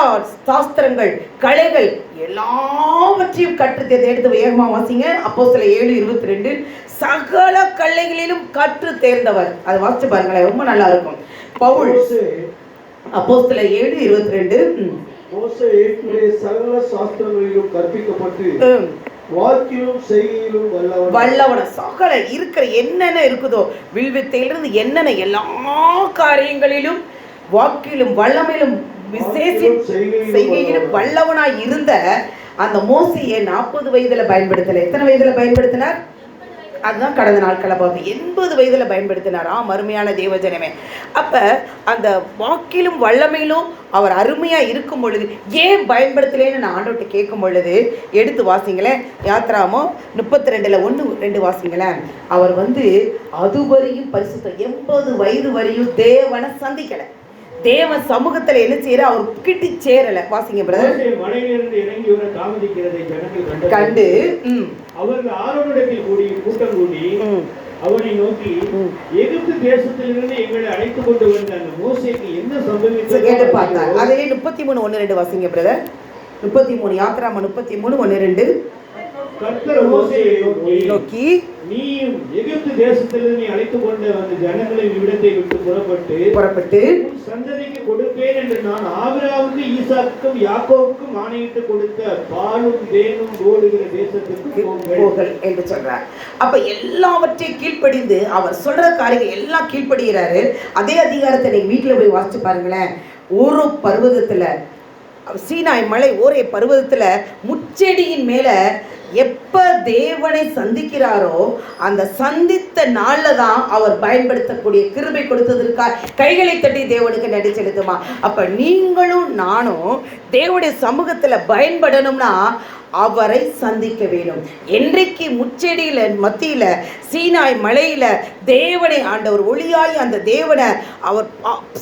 S1: சாஸ்திரங்கள் கலைகள் எல்லாவற்றையும் கற்று எடுத்து வேகமாக வாசிங்க. அப்போஸ்தலர் 7:22 சகல கலைகளிலும் கற்று தேர்ந்தவர். அதை வாசிச்சு பாருங்களேன், ரொம்ப நல்லா இருக்கும். பவுல் அப்போஸ்தலர் 7:22
S2: மோசே சகல சாஸ்திரங்களிலும் கற்பிக்கப்பட்டு வாக்கிலும் செய்கையிலும் வல்லவன
S1: சகல இருக்கிற என்னென்ன இருக்குதோ வில்வித்தையிலிருந்து என்னென்ன எல்லா காரியங்களிலும் வாக்கிலும் வல்லமையிலும் விசேஷ செய்கையிலும் வல்லவனாய் இருந்த அந்த மோசையை 40 வயதுல பயன்படுத்தல. எத்தனை வயதுல பயன்படுத்தினார்? அதுதான் கடந்த நாட்களை பார்த்தோம். 80 வயதுல பயன்படுத்தினார். அருமையான தேவஜனமே. அப்ப அந்த வாக்கிலும் வல்லமையிலும் அவர் அருமையா இருக்கும் பொழுது ஏன் பயன்படுத்தலேன்னு நான் ஆண்டவர்கிட்ட கேட்கும் பொழுது, எடுத்து வாசிங்களேன், யாத்ராமோ 32ல 1-2 வாசிங்களேன். அவர் அதுவரையும் பரிசுத்தம், 80 வயது வரையும் தேவனை சந்திக்கல, தேவ சமூகத்துல என்ன செய்யற, அவர் கிட்டி சேரல. வாசிங்க பிரதர்.
S2: மலையிலிருந்து இறங்கி வர தாமதிக்கிறதை ஜனங்கள்
S1: கண்டு
S2: அவர்கள் ஆரோனிடத்தில் கூடி கூட்டம் கூடி அவனை நோக்கி, எகிப்து தேசத்திலிருந்து எங்களை அழைத்து கொண்டு வந்த அந்த மோசேக்கு என்ன சம்பவித்தது என்று பார்த்தார்.
S1: அதே 33:1-2 வாசிங்க பிரதர். 33 யாத்ராம 33:1-2.
S2: கர்த்தர் மோசேயை
S1: நோக்கி,
S2: நீயும் எகிப்து தேசத்திலிருந்து நீ அழைத்து கொண்ட அந்த ஜனங்களின் இவ்விடத்தை விட்டு புறப்பட்டு சந்ததிக்கு கொடுப்பேன் என்று நான் ஆபிரகாமுக்கு ஈசாக்குக்கும் யாக்கோவுக்கும் ஆணையிட்டு கொடுத்த பாலும் தேனும் ஓடுகிற தேசத்துக்கு போங்கள் என்று சொல்றார். அப்ப எல்லாவற்றையும் கீழ்ப்படிந்து அவர் சொல்ற காரியங்கள் எல்லாம் கீழ்ப்படுகிறாரு. அதே அதிகாரத்தை நீங்க வீட்டுல போய் வாசிச்சு பாருங்களேன். ஒரு பர்வதத்துல, சீனாய் மலை ஓரே பர்வதத்துல முச்செடியின் மேல எப்ப தேவனை சந்திக்கிறாரோ அந்த சந்தித்த நாள்ல தான் அவர் பயன்படுத்தக்கூடிய கிருபை கொடுத்ததற்காக கைகளை தட்டி தேவனுக்கு நன்றி செலுத்துமா. அப்ப நீங்களும் நானும் தேவனுடைய சமூகத்துல பயன்படணும்னா அவரை சந்திக்க வேண்டும். என்றைக்கு முச்செடியில மத்தியில சீனாய் மலையில தேவனை ஆண்டவர் ஒளியாய் அந்த தேவனை அவர்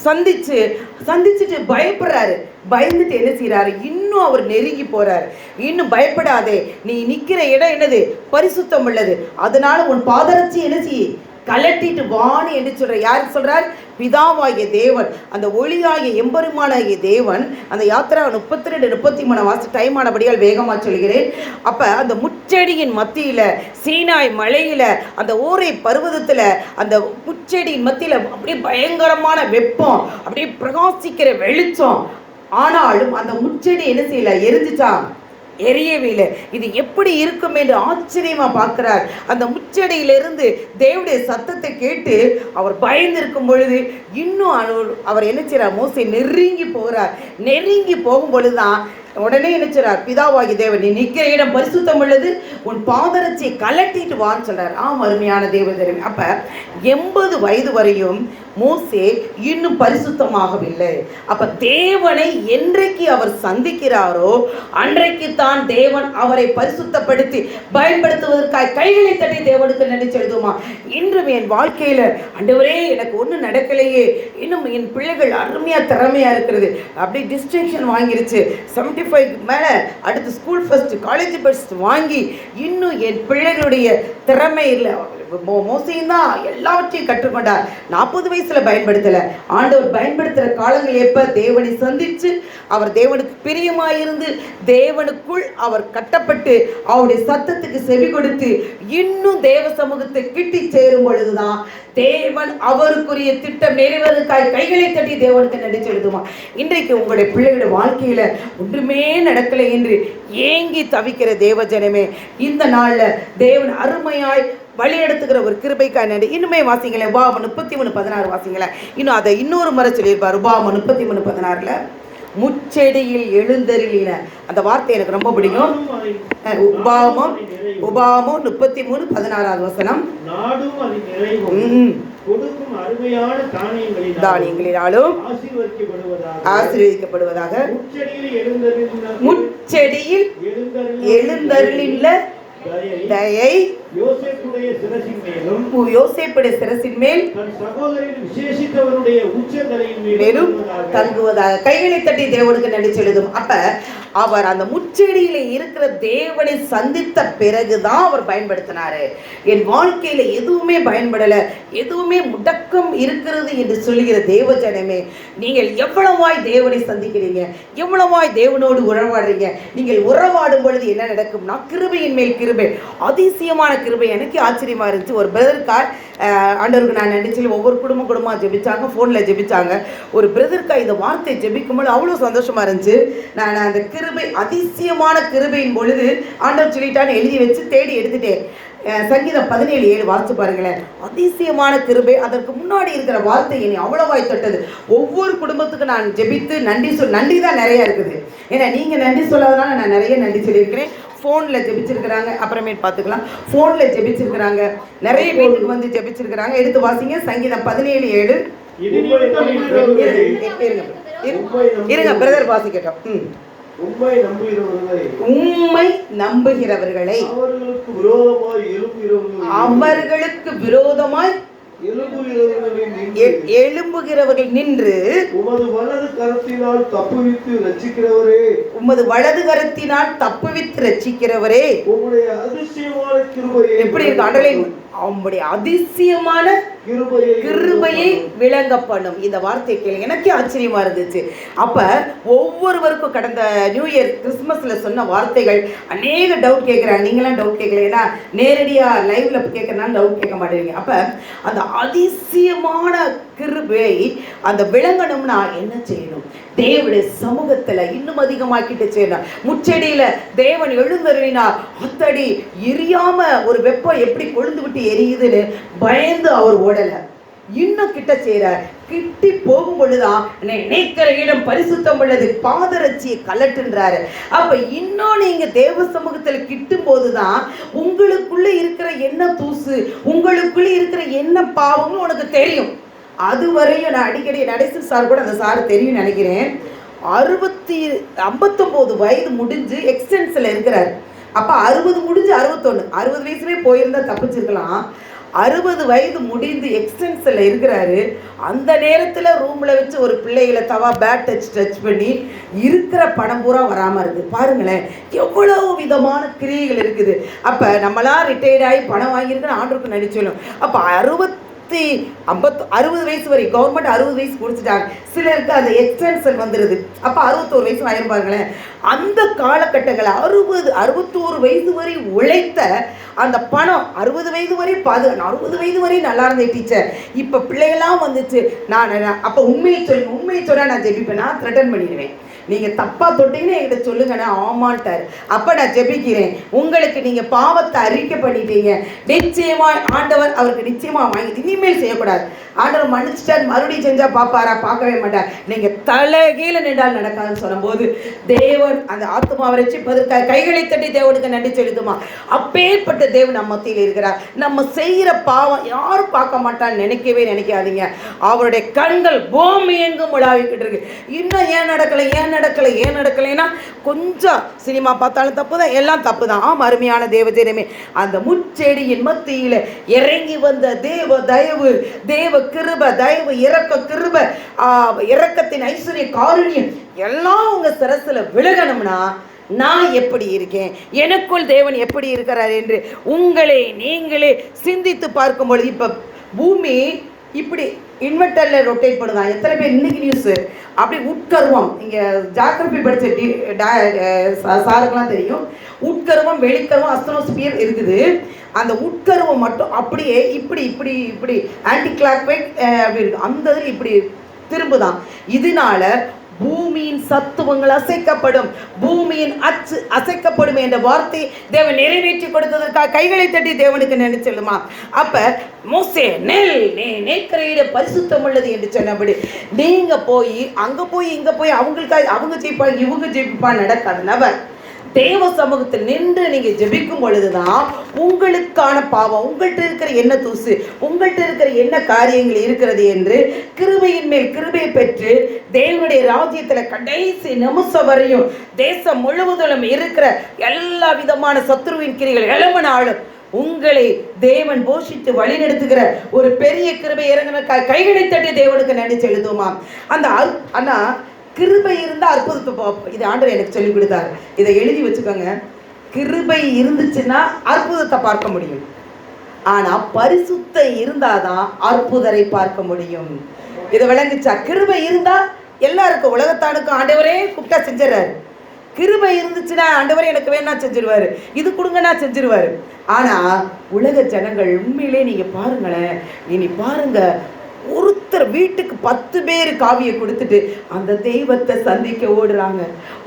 S2: சந்திச்சுட்டு பயப்படுறாரு. பயந்துட்டு என்ன செய்யறாரு, இன்னும் அவர் நெருங்கி போறாரு. இன்னும் பயப்படாதே, நீ நிக்கிற இடம் என்னது, பரிசுத்தம் உள்ளது, அதனால உன் பாதரட்சி என்ன செய்ய, கலட்டிட்டு வாணி என்று சொல்ற. யார் சொல்றார்? பிதாவாகிய தேவன், அந்த ஒளியாகிய எம்பெருமானாகிய தேவன். அந்த யாத்திரா 32-33 வாசி டைம் ஆனபடியால் வேகமாக சொல்கிறேன். அப்ப அந்த முச்செடியின் மத்தியில சீனாய் மலையில அந்த ஓரை பர்வதத்துல அந்த முச்செடியின் மத்தியில அப்படியே பயங்கரமான வெப்பம், அப்படியே பிரகாசிக்கிற வெளிச்சம். ஆனாலும் அந்த முச்செடி என்ன செய்யல, எரிஞ்சுச்சான், எரியவில்லை. இது எப்படி இருக்கும் என்று ஆச்சரியமா பார்க்கிறார். அந்த முச்செடியிலிருந்து தேவனுடைய சத்தத்தை கேட்டு அவர் பயந்திருக்கும் பொழுது இன்னும் அவர் என்ன செய்றார், மோசே நெருங்கி போகிறார். நெருங்கி போகும் பொழுதுதான் உடனே நினைச்சார், பிதாவாகி தேவன், நீ நிற்கிற இடம் பரிசுத்தம் உள்ளது, உன் பாதரட்சியை கலட்டிட்டு வான்னு சொல்றார். அருமையான தேவதேவன். அப்ப 80 வயது வரையும் மோசே இன்னும் பரிசுத்தமாகவில்லை. அப்ப தேவனை என்றைக்கு அவர் சந்திக்கிறாரோ அன்றைக்கு தான் தேவன் அவரை பரிசுத்தப்படுத்தி பயன்படுத்துவதற்காக கைகளை தட்டி தேவனுக்கு நன்றி செலுத்துமா. இன்றும் என் வாழ்க்கையில ஆண்டவரே எனக்கு ஒன்றும் நடக்கலையே, இன்னும் என் பிள்ளைகள் அருமையா திறமையா இருக்கிறது, அப்படி டிஸ்டிங்ஷன் வாங்கிருச்சு, 75 மேல அடுத்து ஸ்கூல் ஃபர்ஸ்ட், காலேஜ் ஃபர்ஸ்ட் வாங்கி இன்னும் என் பிள்ளைகளுடைய திறமை இல்லை. மோசையும் தான் எல்லாவற்றையும் கற்றுக்கொண்டார். 40 வயசுல பயன்படுத்தல. ஆண்டவர் பயன்படுத்துற காலங்கள் எப்ப, தேவனை சந்திச்சு அவர் தேவனுக்கு பிரியமாயிருந்து தேவனுக்குள் அவர் கட்டப்பட்டு அவருடைய சத்தத்துக்கு செவி கொடுத்து இன்னும் தேவ சமூகத்தை கிட்டி சேரும் பொழுதுதான் தேவன் அவருக்குரிய திட்டம் நிறைவேறுவதற்காக கைகளை தட்டி தேவனுக்கு நன்றி செலுத்துமா. இன்றைக்கு உங்களுடைய பிள்ளைகளுடைய வாழ்க்கையில ஒன்றுமே நடக்கலை என்று ஏங்கி தவிக்கிற தேவஜனமே, இந்த நாள்ல தேவன் அருமையாய் வழி எடுத்துக்கிற ஒரு கிருபைக்காக நன்றி. இன்னுமே வாசிங்களேன், உபாகமம் 33:16 வாசிங்களேன். இன்னும் அதை இன்னொரு முறை சொல்லியிருப்பார். உபாகமம் 33:16 முச்செடியில் எழுந்தருளின அந்த வார்த்தை எனக்கு ரொம்ப பிடிக்கும். உபாகமம் 33:16 வசனம். நாடும் அதன் நிறைவும் கொடுக்கும் அருமையான தானியங்களினாலும்
S1: ஆசீர்வதிக்கப்படுவதாக. முச்செடியில் எழுந்தருளின தயை
S2: யோசேப்புடைய சிரசின் மேலும்,
S1: யோசேப்புடைய சிரசின் மேல்
S2: தன் சகோதரன் விசேஷித்தவருடைய உச்சந்தலையின் மேலும்
S1: தங்குவதாக. கைகளை தட்டி தேவனுக்கு நன்றி செலுத்தும். அப்ப அவர் அந்த முச்செடியில இருக்கிற தேவனை சந்தித்த பிறகுதான் அவர் பயன்படுத்தினாரு. என் வாழ்க்கையில எதுவுமே பயன்படல, எதுவுமே முடக்கம் இருக்கிறது என்று சொல்லுகிற தேவஜனமே, நீங்கள் எவ்வளவாய் தேவனை சந்திக்கிறீங்க, எவ்வளவாய் தேவனோடு உறவாடுறீங்க. நீங்கள் உறவாடும் பொழுது என்ன நடக்கும்னா, கிருபையின் மேல் கிருபை, அதிசயமான கிருபை. எனக்கு ஆச்சரியமா இருந்துச்சு. ஒரு பிரதர்கார் ஆண்டவருக்கு நான் நினைச்சு ஒவ்வொரு குடும்பமாக ஜெபிச்சாங்க, ஃபோனில் ஜெபிச்சாங்க. ஒரு பிரதர்கார் இந்த வார்த்தை ஜெபிக்கும்போது அவ்வளோ சந்தோஷமா இருந்துச்சு. நான் அந்த கிருபை, அதிசயமான கிருபையின் பொழுது ஆண்டவர் சொல்லிட்டான்னு எழுதி வச்சு தேடி எடுத்துட்டேன்.
S2: சங்கீதம் 17:7 வாசிச்சு பாருங்களேன். அதிசயமான கிருபை. அதற்கு முன்னாடி இருக்கிற வார்த்தை என்னை அவ்வளவாய் தொட்டது. ஒவ்வொரு குடும்பத்துக்கு நான் ஜெபித்து நன்றி தான் நிறைய இருக்குது. ஏன்னா நீங்கள் நன்றி சொல்லாதனால நான் நிறைய நன்றி சொல்லியிருக்கிறேன். ஃபோனில் ஜெபிச்சிருக்கிறாங்க, அப்புறமேட்டு பார்த்துக்கலாம். ஃபோனில் ஜெபிச்சிருக்கிறாங்க, நிறைய வீட்டுக்கு வந்து ஜெபிச்சிருக்கிறாங்க. எடுத்து வாசிங்க சங்கீதம் 17:7. இருங்க பிரதர் வாசிக்கட்டும். உம்மை நம்புகிறவர்களை அவர்களுக்கு விரோதமாய் எழும்புகிறவர்கள் நின்று
S3: உமது வலது கரத்தினால் தப்புவித்து ரட்சிக்கிறவரே,
S2: உமது வலது கரத்தினால் தப்புவித்து ரட்சிக்கிறவரே,
S3: உம்முடைய அதிசயமான கிருபையை.
S2: எப்படி இருக்கு அண்டர்லைன்? அவனுடைய அதிசயமான கிருபையை விளங்க பண்ணும். இந்த வார்த்தை கேளுங்க, எனக்கே ஆச்சரியமா இருந்துச்சு. அப்ப ஒவ்வொருவருக்கும் கடந்த நியூ இயர் கிறிஸ்துமஸ்ல சொன்ன வார்த்தைகள் அநேக டவுட் கேட்கிறாங்க. நீங்களாம் டவுட் கேட்கல, ஏன்னா நேரடியா லைவ்ல கேட்கறதுனால டவுட் கேட்க மாட்டேங்க. அப்ப அந்த அதிசயமான கிருபை அந்த விளங்கணும்னா என்ன செய்யணும்? தேவனுடைய சமூகத்துல இன்னும் அதிகமாக்கிட்டு செய்யணும். முச்செடியில தேவன் எழுந்தருளினார். அத்தடி எரியாம ஒரு வெப்பம் எப்படி கொழுந்து விட்டு எரியுதுன்னு பயந்து அவர் ஓடல, இன்னும் கிட்ட செய்யறார். கிட்டி போகும் பொழுதுதான் நினைக்கிற இடம் பரிசுத்தம் உள்ளது, பாதரட்சியை கலட்டுன்றாரு. அப்ப இன்னும் நீங்க தேவ சமூகத்துல கிட்டும் போதுதான் உங்களுக்குள்ள இருக்கிற என்ன தூசு, உங்களுக்குள்ள இருக்கிற என்ன பாவம்னு உனக்கு தெரியும். அதுவரையும் நான் அடிக்கடி நடைசல் சார் கூட அந்த சார் தெரியும் நினைக்கிறேன். 59 வயது முடிஞ்சு எக்ஸ்டென்ஸ்ல இருக்கிறார். அப்ப 60 முடிஞ்சு 61, 60 வயசுலேயே போயிருந்தா தப்பிச்சிருக்கலாம். 60 வயது முடிந்து எக்ஸ்டென்ஸ்ல இருக்கிறாரு. அந்த நேரத்துல ரூம்ல வச்சு ஒரு பிள்ளைகளை தவா பேட் டச் பண்ணி இருக்கிற பணம் பூரா வராம இருக்கு. பாருங்களேன் எவ்வளவு விதமான கிரியைகள் இருக்குது. அப்ப நம்மளாம் ரிட்டையர்ட் ஆகி பணம் வாங்கியிருக்கணும் ஆண்டவருக்கு நடிச்சோம். அப்ப 60 வயசு வரை கவர்மெண்ட் 60 வயசு கொடுத்துட்டாங்க. சிலருக்கு அந்த எக்ஸ்டென்ஷன் வந்துடுது. அப்போ 61 வயசு ஆயிருப்பாங்களேன். அந்த காலகட்டங்கள் 61 வயது வரை உழைத்த அந்த பணம் 60 வயது வரை 60 வயது வரை நல்லா இருந்தேன் டீச்சர். இப்போ பிள்ளைகளாம் வந்துச்சு. நான் அப்போ உண்மையை சொன்னால் நான் ஜெபிப்பேன், நான் த்ரெட்டன் பண்ணிடுவேன். நீங்கள் தப்பாக தொட்டீங்கன்னு என்கிட்ட சொல்லுங்க, நான் ஆமான்ட்டார். அப்போ நான் ஜெபிக்கிறேன். உங்களுக்கு நீங்கள் பாவத்தை அறிக்கை பண்ணிட்டீங்க, நிச்சயமாக ஆண்டவர் அவருக்கு நிச்சயமாக வாங்கி இனிமேல் செய்யக்கூடாது. ஆண்டவர் மன்னிச்சிட்டார், மறுபடியும் செஞ்சால் பார்ப்பாரா? பார்க்கவே மாட்டார். நீங்கள் தலைகீழ நின்றால் நடக்காதுன்னு சொல்லும்போது தேவன் அந்த ஆத்மாவை ரட்சிப்பதற்காக கைகளை தட்டி தேவனுக்கு நன்றி செலுத்துமா. அப்பேற்பட்ட தேவன் நம்ம மத்தியில் இருக்கிறார். நம்ம செய்கிற பாவம் யாரும் பார்க்க மாட்டான்னு நினைக்காதீங்க. அவருடைய கண்கள் பூமி எங்கும் உலாவிக்கிட்டு இருக்கு. இன்னும் ஏன் நடக்கலைன்னா கொஞ்சம் சினிமா பார்த்தாலும் தப்பு தான், எல்லாம் தப்பு தான். அருமையான தேவஜனமே, அந்த முச்செடியின் மத்தியில் இறங்கி வந்த தேவ தயவு, தேவ கிருபை, தயவு, இரக்கத்தின் ஐஸ்வர்ய காருண்யம் எல்லாம் உங்க சிரசுல விலகணும்னா நான் எப்படி இருக்கேன், எனக்குள் தேவன் எப்படி இருக்கிறார் என்று உங்களை நீங்களே சிந்தித்து பார்க்கும் பொழுது இப்ப பூமி இப்படி இன்வெர்டர்ல ரொட்டேட் பண்ணுதான். எத்தனை பேர் இன்னைக்கு நியூஸ் அப்படி உட்கருவம், இங்க ஜாகிரபி படிச்ச சாருக்கெல்லாம் தெரியும். உட்கருவம், வெளிக்கருவம், அஸ்ட்ரோஸ்பியர் இருக்குது. அந்த உட்கருவம் மட்டும் அப்படியே இப்படி ஆன்டி கிளாக் வைஸ் அப்படி இருக்கு. அந்த இதில் இப்படி திரும்புதான். இதனால பூமியின் சத்துவங்கள் அசைக்கப்படும், பூமியின் அச்சு அசைக்கப்படும் என்ற வார்த்தை தேவன் நிறைவேற்றி கொடுத்ததற்காக கைகளை தட்டி தேவனுக்கு நினைச்சலுமா. அப்ப மோசே நேக்கரையிட பரிசுத்தம் உள்ளது என்று சொன்னபடி நீங்க போய் அங்க போய் இங்க போய் அவங்களுக்காக அவங்க ஜெயிப்பாங்க இவங்க ஜெயிப்பான் நடக்காது. நபர் தேவ சமூகத்தில் நின்று நீங்க ஜெபிக்கும் பொழுதுதான் உங்களுக்கான பாவம், உங்கள்கிட்ட இருக்கிற என்ன தூசு, உங்கள்கிட்ட இருக்கிற என்ன காரியங்கள் இருக்கிறது என்று கிருபையின் மேல் கிருபை பெற்று தேவனுடைய ராஜ்யத்துல கடைசி நிமிஷம் வரையும் தேசம் முழுவதும் இருக்கிற எல்லா விதமான சத்துருவின் கிரிகள் எழுமனாலும் உங்களை தேவன் போஷித்து வழி நடத்துகிற ஒரு பெரிய கிருபை இறங்கின கைகளை தட்டி தேவனுக்கு நன்றி செலுத்துவோமா. ஆனா கிருபை இருந்தா அற்புதத்தை பார்ப்போம். இது ஆண்டவர் எனக்கு சொல்லி கொடுத்தாரு. இதை எழுதி வச்சுக்கோங்க. கிருபை இருந்துச்சுன்னா அற்புதத்தை பார்க்க முடியும். ஆனா பரிசுத்த இருந்தாதான் அற்புதரை பார்க்க முடியும். இதை விளங்குச்சா? கிருபை இருந்தா எல்லாருக்கும் உலகத்தானுக்கும் ஆண்டவரே கூப்பிட்டா செஞ்சிடறாரு. கிருபை இருந்துச்சுன்னா ஆண்டவரே எனக்கு வேணா செஞ்சிருவாரு, இது கொடுங்கன்னா செஞ்சிருவாரு. ஆனா உலக ஜனங்கள் உண்மையிலே நீங்க பாருங்களேன், இனி பாருங்க, ஒருத்தர் ஒருத்தர் வீட்டுக்கு 10 பேர் காவியை கொடுத்துட்டு அந்த தெய்வத்தை சந்திக்க ஓடுறாங்க.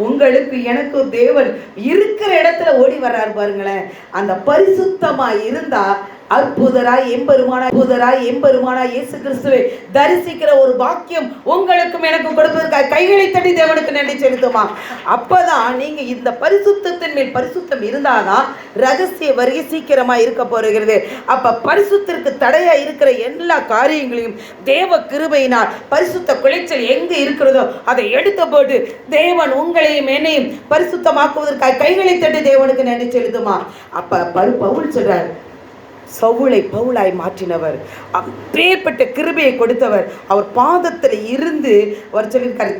S2: உங்களுக்கு எனக்கும் தேவன் இருக்கிற இடத்துல ஓடி வர்றாரு பாருங்களேன். அந்த பரிசுத்தமா இருந்தா அற்புதராய் எம்பெருமானா இயேசு கிறிஸ்துவை தரிசிக்கிற ஒரு பாக்கியம் உங்களுக்கும் எனக்கும் கொடுப்பதற்காக கைகளை தட்டி தேவனுக்கு நன்றி செலுத்துமா. அப்பதான் நீங்க இந்த பரிசுத்தத்தின் மேல் பரிசுத்தம் இருந்தாதான் ரகசிய வருகை சீக்கிரமா இருக்க போகிறது. அப்ப பரிசுத்திற்கு தடையா இருக்கிற எல்லா காரியங்களையும் தேவ கிருபையினால் பரிசுத்த குலைச்சல் எங்கு இருக்கிறதோ அதை எடுத்து போட்டு தேவன் உங்களையும் என்னையும் பரிசுத்தமாக்குவதற்காக கைகளை தட்டி தேவனுக்கு நன்றி செலுத்துமா. அப்ப பவுல் சொல்றார், சவுளை பவுலாய் மாற்றினவர், அப்பேற்பட்ட கிருபையை கொடுத்தவர், அவர் பாதத்தில் இருந்து அவர் சொல்லியிருக்காரு.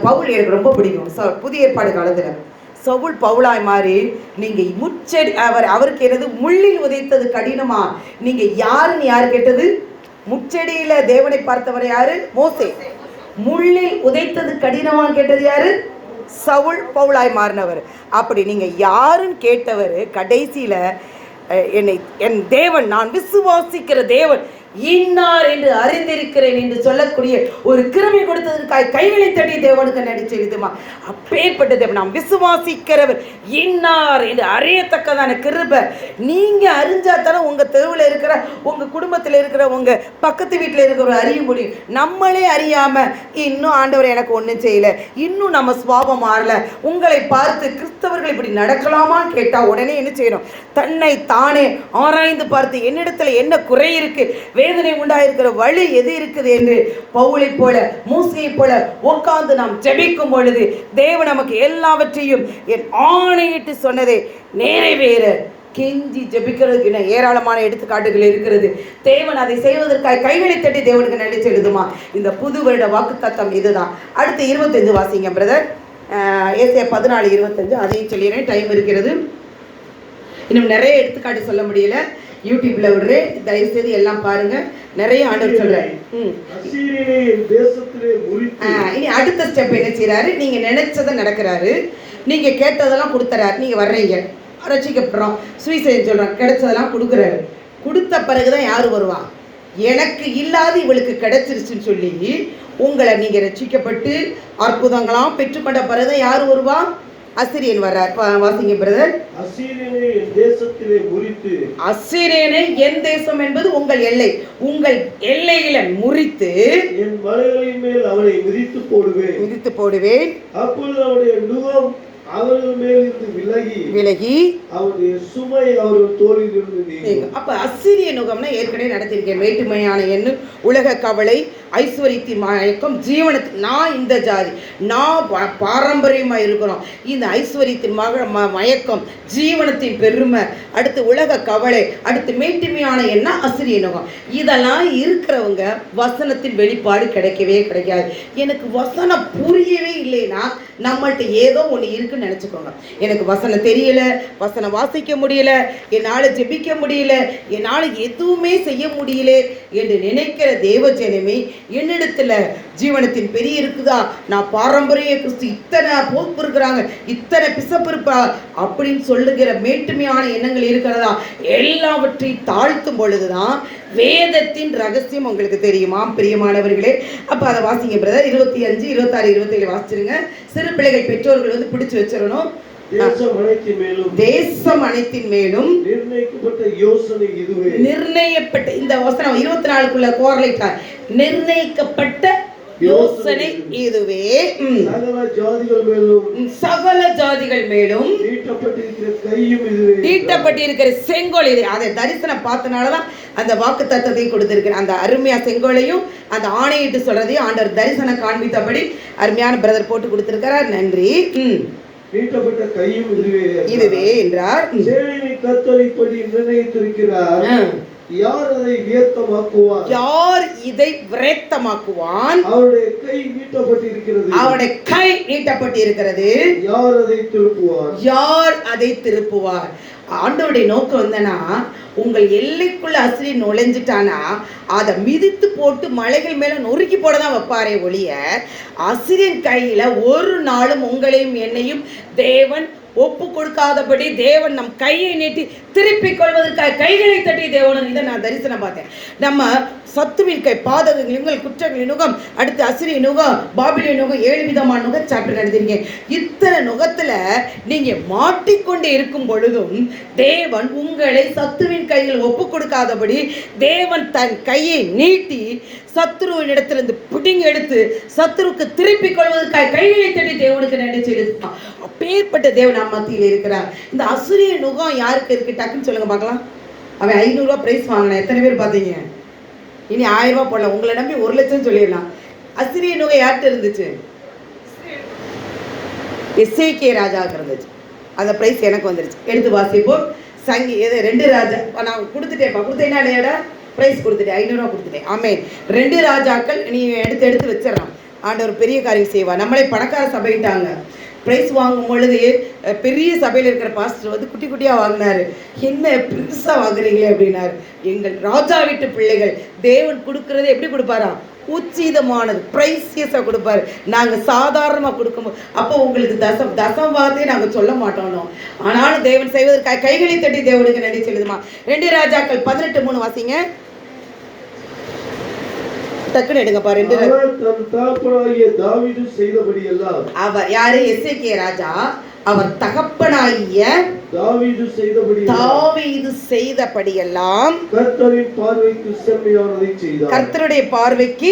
S2: பவுல் எனக்கு ரொம்ப பிடிக்கும். புதிய ஏற்பாடு காலத்தில் சவுல் பவுலாய் மாறி நீங்க முச்செடி அவருக்கு என்னது முள்ளில் உதைத்தது கடினமா, நீங்க யாருன்னு யாரு கேட்டது? முச்செடியில தேவனை பார்த்தவர் யாரு? மோசே. முள்ளில் உதைத்தது கடினமான்னு கேட்டது யாரு? சவுல் பவுலாய் மாறினவர். அப்படி நீங்க யாருன்னு கேட்டவர் கடைசியில என் தேவன், நான் விசுவாசிக்கிற தேவன் இன்னார் என்று அறிந்திருக்கிறேன் என்று சொல்லக்கூடிய ஒரு கிருபை கொடுத்ததற்காக கைகளை தட்டி தேவனுக்கு நன்றி செலுத்துமா. அப்பேற்பட்ட தேவன், நாம் விசுவாசிக்கிறவர் இன்னார் என்று அறியத்தக்கதான கிருபை நீங்க அறிஞ்சாத்தானே உங்க தெருவில் இருக்கிற, உங்க குடும்பத்தில் இருக்கிற, உங்க பக்கத்து வீட்டில் இருக்கிற அறிய முடியும். நம்மளே அறியாம இன்னும் ஆண்டவர் எனக்கு ஒன்றும் செய்யல, இன்னும் நம்ம சுவாபம் மாறல, உங்களை பார்த்து கிறிஸ்தவர்கள் இப்படி நடக்கலாமான்னு கேட்டா உடனே என்ன செய்யணும்? தன்னை தானே ஆராய்ந்து பார்த்து என்னிடத்துல என்ன குறை இருக்கு, வேதனை உண்டாயிருக்கிற வழி எது இருக்குது என்று பவுலை போல மூசையை போல உட்கார்ந்து நாம் ஜெபிக்கும் பொழுது தேவன் நமக்கு எல்லாவற்றையும் என் ஆணையிட்டு சொன்னதை நிறைவேற கெஞ்சி ஜெபிக்கிறதுக்கு ஏராளமான எடுத்துக்காட்டுகள் இருக்கிறது. தேவன் அதை செய்வதற்காக கைகளை தட்டி தேவனுக்கு நன்றி செலுத்துமா. இந்த புது வருட வாக்குத்தத்தம் இதுதான். அடுத்து 25 வாசிங்க பிரதர். ஏசாயா 14:25 அதையும் சொல்லிடுறேன், டைம் இருக்கிறது. இன்னும் நிறைய எடுத்துக்காட்டு சொல்ல முடியல, யூடியூப்ல விடுறேன், தயவு செய்து எல்லாம் பாருங்க. நிறைய ஆண்டவர் சொல்றாரு. இனி அடுத்த ஸ்டெப் என்ன செய்யறாரு? நீங்க நினைச்சதை நடக்கிறாரு, நீங்க கேட்டதெல்லாம் கொடுத்துறாரு, நீங்க வர்றீங்க, ரசிக்கப்படுறோம், சுவிசேஷம் சொல்றோம், கிடைச்சதெல்லாம் கொடுக்குறாரு. கொடுத்த பிறகுதான் யாரு வருவா? எனக்கு இல்லாத இவளுக்கு கிடைச்சிருச்சுன்னு சொல்லி உங்களை நீங்க ரசிக்கப்பட்டு அற்புதங்களாம் பெற்றுக்கொண்ட பிறகுதான் யாரு வருவா? அசிரியன் வர்றார். வாசிங்க பிரதர். அசிரியனை என் தேசம் என்பது உங்கள் எல்லை, உங்கள் எல்லையில முறித்து
S3: என் மலைகளின் மேல் அவனை மிதித்து போடுவேன். அப்பொழுது அவருடைய நுகம் அவர்கள் மேல் இருந்து விலகி அவருடைய சுமை அவர்கள் தோளில் இருந்து நீங்கும்.
S2: அப்ப அசிரிய நுகம்னா ஏற்கனவே நடத்திருக்கேன். வேற்றுமையான எண்ணு, உலக கவலை, ஐஸ்வரியத்தின் மயக்கம், ஜீவனத்தின், நான் இந்த ஜாதி, நான் பாரம்பரியமா இருக்கிறோம், இந்த ஐஸ்வரியத்தின் மயக்கம், ஜீவனத்தின் பெருமை, அடுத்து உலக கவலை, அடுத்து மேட்டுமையான எண்ணம் அசிரிய நுகம். இதெல்லாம் இருக்கிறவங்க வசனத்தின் வெளிப்பாடு கிடைக்கவே கிடைக்காது. எனக்கு வசனம் புரியவே இல்லைன்னா நம்மள்ட்ட ஏதோ ஒன்று இருக்குன்னு நினச்சிக்கோங்க. எனக்கு வசனம் தெரியல, வசனம் வாசிக்க முடியல, என்னால் ஜெபிக்க முடியல, என்னால் எதுவுமே செய்ய முடியல என்று நினைக்கிற தேவஜனமே, என்னிடத்துல ஜீவனத்தின் பெரிய இருக்குதா, நான் பாரம்பரிய கிறிஸ்து, இத்தனை போப்பு இருக்கிறாங்க, இத்தனை பிசப்பு இருப்பா அப்படின்னு சொல்லுகிற மேட்டுமையான எண்ணங்கள் இருக்கிறதா, எல்லாவற்றையும் தாழ்த்தும் பொழுதுதான் வேதத்தின் ரகசியம் உங்களுக்கு தெரியுமா பிரியமானவர்களே. அப்ப அதை வாசிங்க பிரதர். 25, 26, 27 வாசிச்சிருங்க. சிறு பிள்ளைகள் பெற்றோர்கள் பிடிச்சு வச்சிடணும். தேசம் அனைத்தின் மேலும்
S3: நிர்ணயிக்கப்பட்ட யோசனை இதுவே.
S2: நிர்ணயிக்கப்பட்ட இந்த வசனம் 24க்குள்ள கோரலைட்டார். நிர்ணயிக்கப்பட்ட யோசனை இதுவே. சகல ஜாதிகள் மேலும் தீட்டப்பட்டிருக்கிற செங்கோல் இது. அதை தரிசனம் பார்த்தனாலதான் அந்த வாக்கு தத்தத்தை கொடுத்திருக்கிறேன். அந்த அருமையா செங்கோலையும் அந்த ஆணையிட்டு சொல்றதையும் ஆண்டவர் தரிசனம் காண்பித்தபடி அருமையான பிரதர் போட்டு கொடுத்திருக்கிறார். நன்றி.
S3: நீட்டப்பட்ட கையும்
S2: இதுவே என்றார்.
S3: கர்த்தர் இப்படி நிர்ணயித்திருக்கிறார். யார் அதை வியர்த்தமாக்குவான்?
S2: யார் இதை விரேத்தமாக்குவான்?
S3: அவருடைய கை நீட்டப்பட்டிருக்கிறது.
S2: அவருடைய கை நீட்டப்பட்டிருக்கிறது.
S3: யார் அதை திருப்புவார்?
S2: யார் அதை திருப்புவார்? ஆண்டவருடைய நோக்கம் என்னன்னா, உங்கள் எல்லைக்குள்ள அசிரி நுழைஞ்சிட்டானா அதை மிதித்து போட்டு மலைகள் மேல நொறுக்கி போட தான் வைப்பாரே ஒழிய, அசிரியன் கையில ஒரு நாளும் உங்களையும் என்னையும் தேவன் ஒப்பு கொடுக்காதபடி தேவன் நம் கையை நீட்டி திருப்பிக் கொள்வதற்காக கைகளை தட்டி தேவன். இதை நான் தரிசனம் பார்த்தேன். நம்ம சத்துருவின் கை, பாதகங்கள், எங்கள் குற்றங்களின் நுகம், அடுத்து அசிரிய நுகம், பாபிலியன் நுகம், 7 விதமான நுகம் சாப்டர் நடத்திருக்கீங்க. இத்தனை நுகத்துல நீங்க மாட்டிக்கொண்டு இருக்கும் பொழுதும் தேவன் உங்களை சத்துருவின் கையில் ஒப்பு கொடுக்காதபடி தேவன் தன் கையை நீட்டி சத்துருவின் இடத்திலிருந்து பிடிங்கி எடுத்து சத்துருக்கு திருப்பிக் கொள்வதற்காக கைகளை தட்டி தேவனுக்கு நன்றி செலுத்தான். அப்பேற்பட்ட தேவன் நம்ம மத்தியில் இருக்கிறார். இந்த அசுரிய நுகம் யாருக்கு இருக்கு டக்குன்னு சொல்லுங்க பார்க்கலாம். அவன் 500 ரூபா பிரைஸ் வாங்கினான். எத்தனை பேர் பார்த்தீங்க? இனி 1000 ரூபா போடலாம். உங்களை நம்பி 1 லட்சம் சொல்லிடலாம். அசிரிய நுகம் யார்கிட்ட இருந்துச்சு? எஸ்ஏகே ராஜாவுக்கு இருந்துச்சு. அந்த பிரைஸ் எனக்கு வந்துருச்சு. எடுத்து வாசிப்போம். எது 2 ராஜா நான் கொடுத்துட்டேன்ப்பா. கொடுத்தேன்னா இல்லையாடா? பிரைஸ் கொடுத்துட்டேன். 500 ரூபா கொடுத்துட்டேன். ஆமே. 2 ராஜாக்கள் நீ எடுத்து வச்சிடறான். ஆண்டவர் பெரிய காரியம் செய்வா. நம்மளே பணக்கார சபைட்டாங்க. ப்ரைஸ் வாங்கும் பொழுது பெரிய சபையில் இருக்கிற பாஸ்டர் வந்து குட்டி குட்டியாக வாங்கினாரு. என்ன பெருசாக வாங்குறீங்களே அப்படின்னாரு. எங்கள் ராஜா வீட்டு பிள்ளைகள் தேவன் கொடுக்கறது எப்படி கொடுப்பாரா? உச்சிதமானது, ப்ரைஸியஸாக கொடுப்பாரு. நாங்கள் சாதாரணமாக கொடுக்கும்போது அப்போ உங்களுக்கு தசம் பார்த்தே நாங்கள் சொல்ல மாட்டோம். ஆனாலும் தேவன் செய்வதற்காக கைகளை தட்டி தேவனுக்கு நன்றி சொல்லுதுமா. 2 ராஜாக்கள் 18:3 வாசிங்க. டக்குன்னு எடுங்கப்பா. 2 அவர் யாரு? எசேக்கியா ராஜா. அவர் தகப்பனாகிய தாவீது செய்தபடியெல்லாம் கர்த்தரின் பார்வைக்கு செம்மையானதை செய்தார். கர்த்தருடைய பார்வைக்கு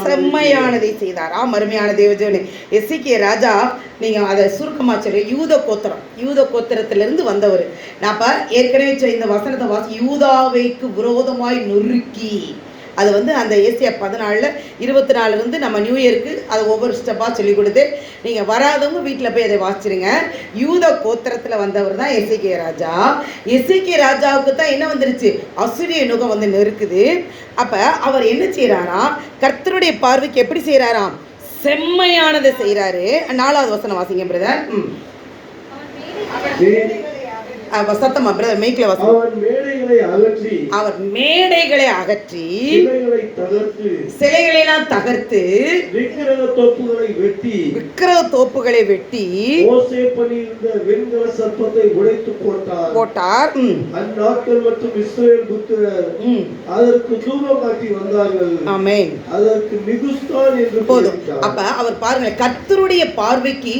S2: செம்மையானதை செய்தார். அருமையான தேவஜனே. எசேக்கியா ராஜா, நீங்க அதை சுருக்கமா சொல்லி யூத கோத்திரத்திலிருந்து வந்தவர். நான் ஏற்கனவே இந்த வசனத்தை வாசி, யூதாவைக்கு விரோதமாய் நொறுக்கி, அது வந்து அந்த ஏசியா 14:24 நம்ம நியூ இயருக்கு அதை ஒவ்வொரு ஸ்டெப்பாக சொல்லி கொடுத்து நீங்கள் வராதவங்க வீட்டில் போய் அதை வாசிச்சிருங்க. யூத கோத்திரத்தில் வந்தவர் தான் எசேக்கியா ராஜா. எசேக்கியா ராஜாவுக்கு தான் என்ன வந்துருச்சு? அசுரிய நுகம் வந்து நெருக்குது. அப்போ அவர் என்ன செய்கிறாராம்? கர்த்தருடைய பார்வைக்கு எப்படி செய்கிறாராம்? செம்மையானதை செய்கிறாரு. 4வது வசனம் வாசிங்க பிரதர். சத்தமா பிரதர் மைக்ல வாசி. அவர் மேடைகளை அகற்றி சிலைகளெல்லாம் தகர்த்து விக்கிரக தோப்புகளை வெட்டி வெண்கல சர்ப்பத்தை உடைத்து போட்டார். அந்நாட்கள் மற்றும் இஸ்ரவேல் புத்திரர் அதற்கு தூபம் காட்டி வந்தார்கள். ஆமென். அதற்கு நிகுஸ்தான் என்று போதும். அப்ப அவர் பாருங்க, கர்த்தருடைய பார்வைக்கு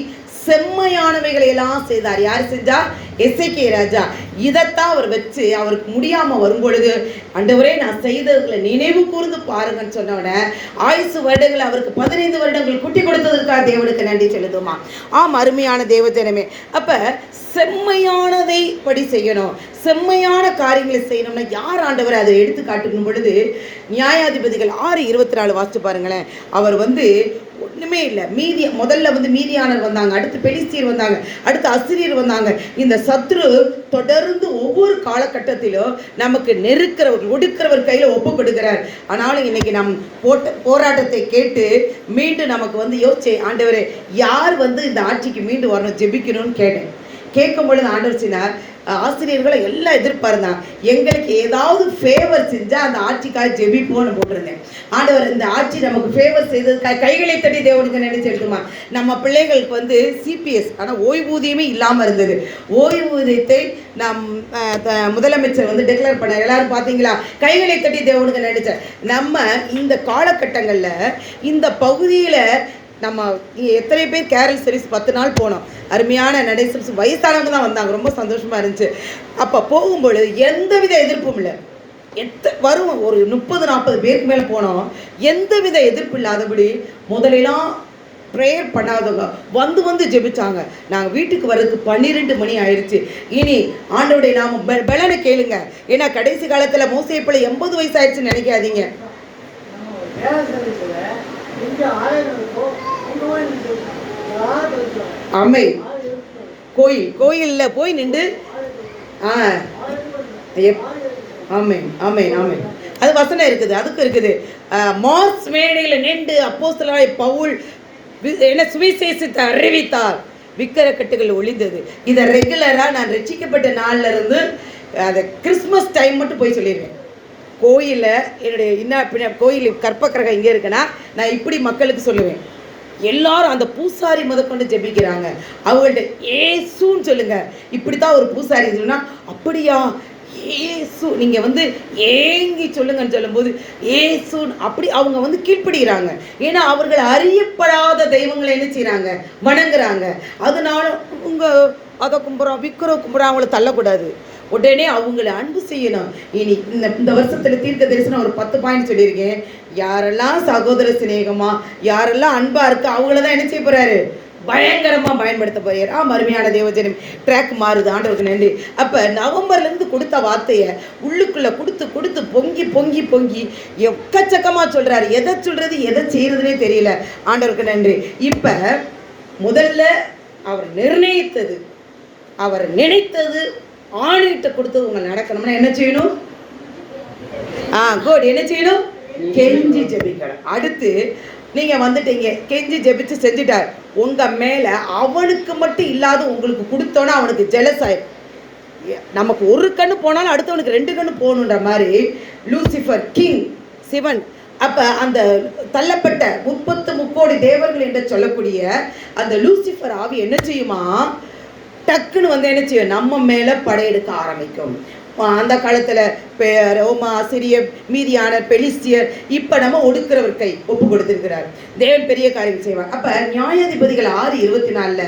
S2: செம்மையானவைகளை எல்லாம் செய்தார். யார் செஞ்சா? எசேக்கியா ராஜா. இதைத்தான் அவர் வச்சு அவருக்கு முடியாம வரும் பொழுது, ஆண்டவரே நான் செய்தவர்களை நினைவு கூர்ந்து பாருங்கன்னு சொன்னவன ஆயுசு வருடங்கள் அவருக்கு 15 வருடங்கள் குட்டி கொடுத்ததற்காக தேவனுக்கு நன்றி செலுத்துமா. அருமையான தேவஜனமே. அப்ப செம்மையானதை படி செய்யணும், செம்மையான காரியங்களை செய்யணும்னா யார் ஆண்டவர் அதை எடுத்து காட்டணும் பொழுது, நியாயாதிபதிகள் 6:24 வாசிச்சு பாருங்களேன். அவர் வந்து ஒன்றுமே இல்லை. முதல்ல வந்து மீதியானர் வந்தாங்க, அடுத்து பெலிஸ்தியர் வந்தாங்க, அடுத்து அசிரியர் வந்தாங்க. இந்த சத்ரு தொடர்ந்து ஒவ்வொரு காலகட்டத்திலும் நமக்கு நெருக்கிறவர் ஒடுக்கிறவர் கையில் ஒப்பு கொடுக்கிறார். ஆனாலும் இன்னைக்கு நம் போராட்டத்தை கேட்டு மீண்டும் நமக்கு வந்து யோசிச்சே, ஆண்டவரே யார் வந்து இந்த ஆட்சிக்கு மீண்டும் வரணும் ஜெபிக்கணும்னு கேட்கும் பொழுது ஆண்டவர் சொன்னார், ஆசிரியர்களை எல்லாம் எதிர்பார்ந்தான், எங்களுக்கு ஏதாவது ஃபேவர் செஞ்சால் அந்த ஆட்சிக்காக ஜெபிப்போன்னு போட்டிருந்தேன். ஆண்டவர் இந்த ஆட்சி நமக்கு ஃபேவர் செய்ததுக்காக கைகளை தட்டி தேவனுக்கு நினைச்சு எடுத்துமா. நம்ம பிள்ளைகளுக்கு வந்து சிபிஎஸ், ஆனால் ஓய்வூதியமே இல்லாமல் இருந்தது. ஓய்வூதியத்தை நம் முதலமைச்சர் வந்து டிக்ளேர் பண்ணார். எல்லாரும் பார்த்தீங்களா? கைகளை தட்டி தேவனுக்கு நினைச்சேன். நம்ம இந்த காலகட்டங்களில் இந்த பகுதியில் நம்ம எத்தனை பேர் கேரல் சர்வீஸ் 10 நாள் போனோம். அருமையான நடை வயசானவங்க தான் வந்தாங்க. ரொம்ப சந்தோஷமாக இருந்துச்சு. அப்போ போகும்பொழுது எந்தவித எதிர்ப்பும் இல்லை. வரும் ஒரு 30-40 பேருக்கு மேலே போனோம். எந்தவித எதிர்ப்பு இல்லாதபடி முதலெல்லாம் ப்ரேயர் பண்ணாதவங்க வந்து ஜெபிச்சாங்க. நாங்கள் வீட்டுக்கு வர்றதுக்கு 12 மணி ஆயிடுச்சு. இனி ஆண்டவருடைய நாம பலனை கேளுங்க. ஏன்னா கடைசி காலத்தில் மோசே போல 80 வயசு ஆயிடுச்சுன்னு நினைக்காதீங்க. அம்மை கோயிலில் போய் நின்று ஆமென் ஆமென் ஆமென் அது வசனம் இருக்குது. அதுக்கு இருக்குது மார்ஸ் மேடையில் நின்று அப்போஸ்தலனாகிய பவுல் என்ன சுவிசேஷத்தை அறிவித்தார், விக்கிரக்கட்டுகள் ஒளிந்தது. இதை ரெகுலராக நான் ரட்சிக்கப்பட்ட நாளில் இருந்து அதை கிறிஸ்மஸ் டைம் மட்டும் போய் சொல்லிடுவேன். கோயிலில் என்னுடைய கோயில் கற்பக்கிரகம் இங்கே இருக்குன்னா நான் இப்படி மக்களுக்கு சொல்லுவேன். எல்லாரும் அந்த பூசாரி முதற்கொண்டு ஜெபிக்கிறாங்க. அவங்கள்ட்ட ஏசுன்னு சொல்லுங்க. இப்படி தான் ஒரு பூசாரி சொல்லுன்னா, அப்படியா ஏசு நீங்கள் வந்து ஏங்கி சொல்லுங்கன்னு சொல்லும்போது ஏசு அப்படி அவங்க வந்து கீழ்ப்படுகிறாங்க. ஏன்னா அவர்கள் அறியப்படாத தெய்வங்களை என்ன செய்கிறாங்க, வணங்குறாங்க. அதனால உங்கள் அதை கும்புறோம் விக்கிரம் கும்புறோம் அவங்கள தள்ளக்கூடாது. உடனே அவங்கள அன்பு செய்யணும். இனி இந்த வருஷத்துல தீர்க்க தரிசனம் ஒரு 10 பாயிண்ட் சொல்லியிருக்கேன். யாரெல்லாம் சகோதர சிநேகமா யாரெல்லாம் அன்பா இருக்கு அவங்கள தான் என்ன செய்ய போறாரு, பயங்கரமா பயன்படுத்த போறாரு. அருமையான தேவஜனம் ட்ராக் மாறுது. ஆண்டவருக்கு நன்றி. அப்ப நவம்பர்ல இருந்து கொடுத்த வார்த்தையை உள்ளுக்குள்ள கொடுத்து கொடுத்து பொங்கி பொங்கி பொங்கி எக்கச்சக்கமா சொல்றாரு. எதை சொல்றது எதை செய்யறதுனே தெரியல. ஆண்டவருக்கு நன்றி. இப்ப முதல்ல அவர் நிர்ணயித்தது, அவர் நினைத்தது, ஆணையிட்ட கொடுத்தது உங்க நடக்கணும்னா என்ன செய்யணும்? குட். என்ன செய்யணும்? கெஞ்சி ஜெபிக்கணும். அடுத்து நீங்க வந்துட்டீங்க, கெஞ்சி ஜெபிச்சு செஞ்சுட்டார். உங்க மேல அவனுக்கு மட்டும் இல்லாத உங்களுக்கு கொடுத்தோன்னா அவனுக்கு ஜெலஸ் ஆயிடும். நமக்கு ஒரு கண்ணு போனாலும் அடுத்தவனுக்கு 2 கண்ணு போகணுன்ற மாதிரி லூசிஃபர் கிங் சிவன் அப்ப அந்த தள்ளப்பட்ட 30 கோடி தேவர்கள் என்று சொல்லக்கூடிய அந்த லூசிஃபர் ஆவி என்ன செய்யுமா, டக்குன்னு வந்து என்ன செய்யும், நம்ம மேல படையெடுக்க ஆரம்பிக்கும். அந்த காலத்தில் ரோமா, சிரியர், மீதியானர், பெலிஸ்தியர், இப்போ நம்ம ஒடுக்கிறவர் கை ஒப்பு கொடுத்திருக்கிறார். தேவன் பெரிய காரியம் செய்வார். அப்போ நியாயாதிபதிகள் 6:24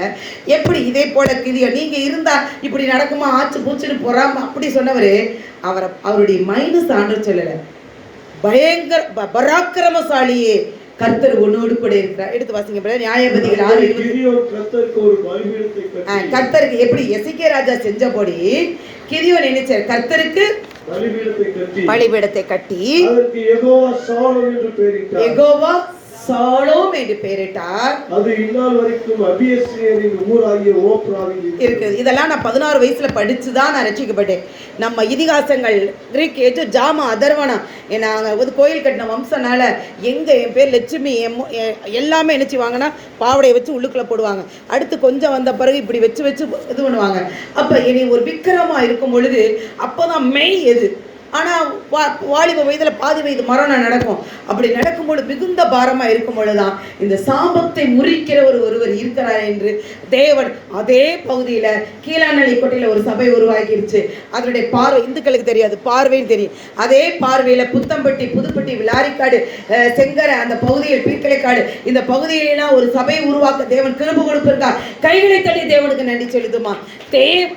S2: எப்படி இதே போல கிதியோன் நீங்கள் இருந்தால் இப்படி நடக்குமா, ஆச்சு பூச்சுன்னு போறாம அப்படி சொன்னவர் அவருடைய மைனஸ் ஆண்டு சொல்லலை, பயங்கர பராக்கிரமசாலியே கர்த்தர் உன்னோடு கூட இருக்கிறார். எடுத்து வாசிங்க. நியாயாதிபதிகள் 6:20 கர்த்தருக்கு எப்படி எசேக்கியா ராஜா செஞ்சபடி கிதியோன் நினைச்சார், கர்த்தருக்கு பலிபீடத்தை கட்டி யெகோவா சாலோம் என்று பெயரிட்டார்.
S3: அது இந்நாள் வரைக்கும் அபியேசேரின் ஊராகிய ஓப்ராவில்
S2: இருக்குது. இதெல்லாம் நான் 16 வயசுல படிச்சுதான் நான் ரட்சிக்கப்பட்டேன். நம்ம இதிகாசங்கள் கிரீக் ஏஜ் ஜாமா அதர்வனா நாங்கள் ஒரு கோயில் கட்டின வம்சனால எங்க என் பேர் லட்சுமி எல்லாமே நினைச்சுவாங்கன்னா பாவடையை வச்சு உள்ளுக்குள்ள போடுவாங்க. அடுத்து கொஞ்சம் வந்த பிறகு இப்படி வச்சு வச்சு இது பண்ணுவாங்க. அப்ப இனி ஒரு விக்கிரமா இருக்கும் பொழுது அப்போதான் மெய் எது. ஆனால் வாலிப வயதில் பாதி வயது மரணம் நடக்கும். அப்படி நடக்கும்போது மிகுந்த பாரமாக இருக்கும் பொழுதுதான் இந்த சாபத்தை முறிக்கிற ஒருவர் இருக்கிறார் என்று தேவன் அதே பகுதியில் கீழாநெல்லி கோட்டையில் ஒரு சபை உருவாக்கிருச்சு. அதனுடைய பார்வை இந்துக்களுக்கு தெரியாது, பார்வைன்னு தெரியும். அதே பார்வையில் புத்தம்பட்டி, புதுப்பட்டி, விளாரிக்காடு, செங்கரை, அந்த பகுதியில் பீர்க்கலைக்காடு, இந்த பகுதியிலாம் ஒரு சபை உருவாக்க தேவன் கிருபை கொடுப்பிருக்கார். கைகளை தட்டி தேவனுக்கு நன்றி செலுத்துமா.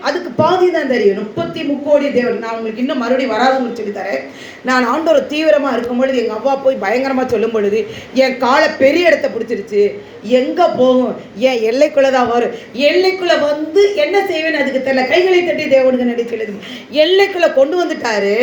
S2: அதுக்கு பாதி தான் தெரியும். 30 கோடி தேவன். நான் உங்களுக்கு இன்னும் மறுபடியும் வராது சொல்லித்தரேன். நான் ஆண்டவர் தீவிரமா இருக்கும் பொழுது எங்க அப்பா போய் பயங்கரமா சொல்லும் பொழுது என் காலை பெரிய இடத்தை பிடிச்சிருச்சு. எங்க போகும், என் எல்லைக்குள்ளதான் வரும். எல்லைக்குள்ள வந்து என்ன செய்வேன்னு அதுக்கு தெரியல. கைகளை தட்டி தேவனுக்கு நன்றி செலுத்தும். எல்லைக்குள்ள கொண்டு வந்துட்டாரு.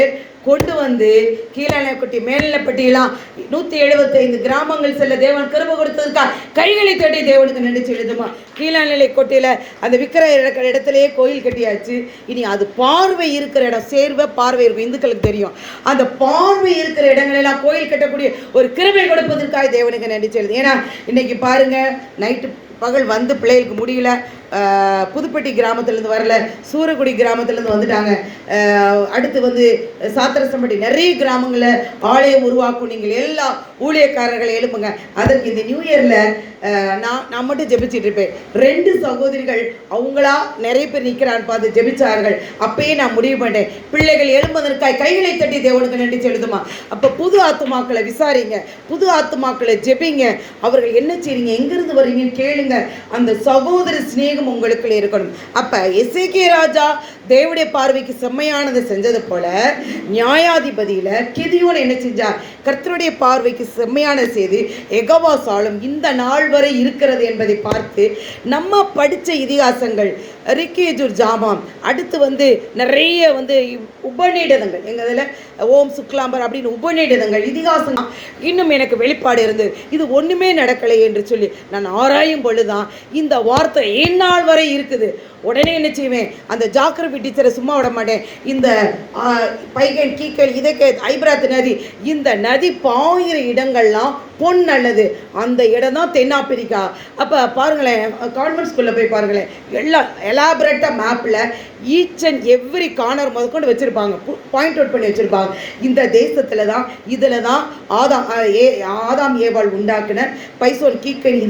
S2: கொண்டு வந்து கீழாநெல்லிப்பட்டி, மேல்நிலைப்பட்டியெல்லாம் 175 கிராமங்கள் செல்ல தேவன் கிருபை கொடுத்ததுக்கா கைகளை தட்டி தேவனுக்கு நன்றி செலுத்துமா. கீழாநெல்லிக்கோட்டையில் அந்த விக்கிர இருக்கிற இடத்துலையே கோயில் கட்டியாச்சு. இனி அது பார்வை இருக்கிற இடம், சேர்வை பார்வை இருக்கும். இந்துக்களுக்கு தெரியும். அந்த பார்வை இருக்கிற இடங்களெல்லாம் கோயில் கட்டக்கூடிய ஒரு கிருபை கொடுப்பதற்காக தேவனுக்கு நன்றி செலுத்து. ஏன்னா இன்னைக்கு பாருங்க, நைட்டு பகல் வந்து பிள்ளைகளுக்கு முடியல. புதுப்பட்டி கிராமத்திலேருந்து வரல, சூரக்குடி கிராமத்திலேருந்து வந்துட்டாங்க. அடுத்து வந்து சாத்திரசம்பட்டி, நிறைய கிராமங்களில் ஆலயம் உருவாக்கும். நீங்கள் எல்லா ஊழியக்காரர்களை எழுப்புங்க. அதற்கு இந்த நியூ இயரில் நான் மட்டும் ஜெபிச்சுட்டு இருப்பேன். 2 சகோதரிகள் அவங்களா நிறைய பேர் நிற்கிறான்னு பார்த்து ஜெபிச்சார்கள். அப்பயே நான் முடிவு பண்ணேன், பிள்ளைகள் எழும்பதற்காய் கைகளை தட்டி தேவனுக்கு நன்றி செலுத்துமா. அப்போ புது ஆத்துமாக்களை விசாரிங்க, புது ஆத்துமாக்களை ஜெபிங்க. அவர்கள் என்ன செய்றீங்க, எங்கிருந்து வர்றீங்கன்னு கேளுங்க. அந்த சகோதர சிநேகம் உங்களுக்கு இருக்கணும். அப்ப எசேக்கியா ராஜா தேவனுடைய பார்வைக்கு செம்மையானதை செஞ்சது போல நியாயாதிபதியில கிதியோன் என்ன செஞ்சார், கர்த்தருடைய பார்வைக்கு செம்மையானது செய்து யெகோவா சாலும் இந்த நாள் வரை இருக்கிறது என்பதை பார்த்து நம்ம படித்த இதிகாசங்கள் ரிக்கேஜூர் ஜாமாம், அடுத்து வந்து நிறைய வந்து உபநிடதங்கள், எங்கள் இதில் ஓம் சுக்லாம்பர் அப்படின்னு உபநிடதங்கள் இதிகாசம் இன்னும் எனக்கு வெளிப்பாடு இருந்தது. இது ஒன்றுமே நடக்கலை என்று சொல்லி நான் ஆராயும் பொழுதுதான் இந்த வார்த்தை எந்நாள் வரை இருக்குது. உடனே என்ன செய்வேன், அந்த ஜாக்கிரபி டீச்சரை சும்மா விட மாட்டேன். இந்த பைகன், கீக்கல், இதற்கு ஐப்ராத் நதி, இந்த நதி பாயிற இடங்கள்லாம் பொன் நல்லது. அந்த இடம் தான் தென்னாப்பிரிக்கா. அப்போ பாருங்களேன், கான்வென்ட் ஸ்கூலில் போய் பாருங்களேன், எல்லாம் எலாபரேட்டாக மேப்பில் ஈச் அண்ட் எவ்ரி கார்னர் முதற்கொண்டு வச்சுருப்பாங்க, பாயிண்ட் அவுட் பண்ணி வச்சுருப்பாங்க. இந்த தேசத்தில் தான், இதில் தான் ஆதாம் ஏவாள் உண்டாக்குன பைசோன் கீக்கன்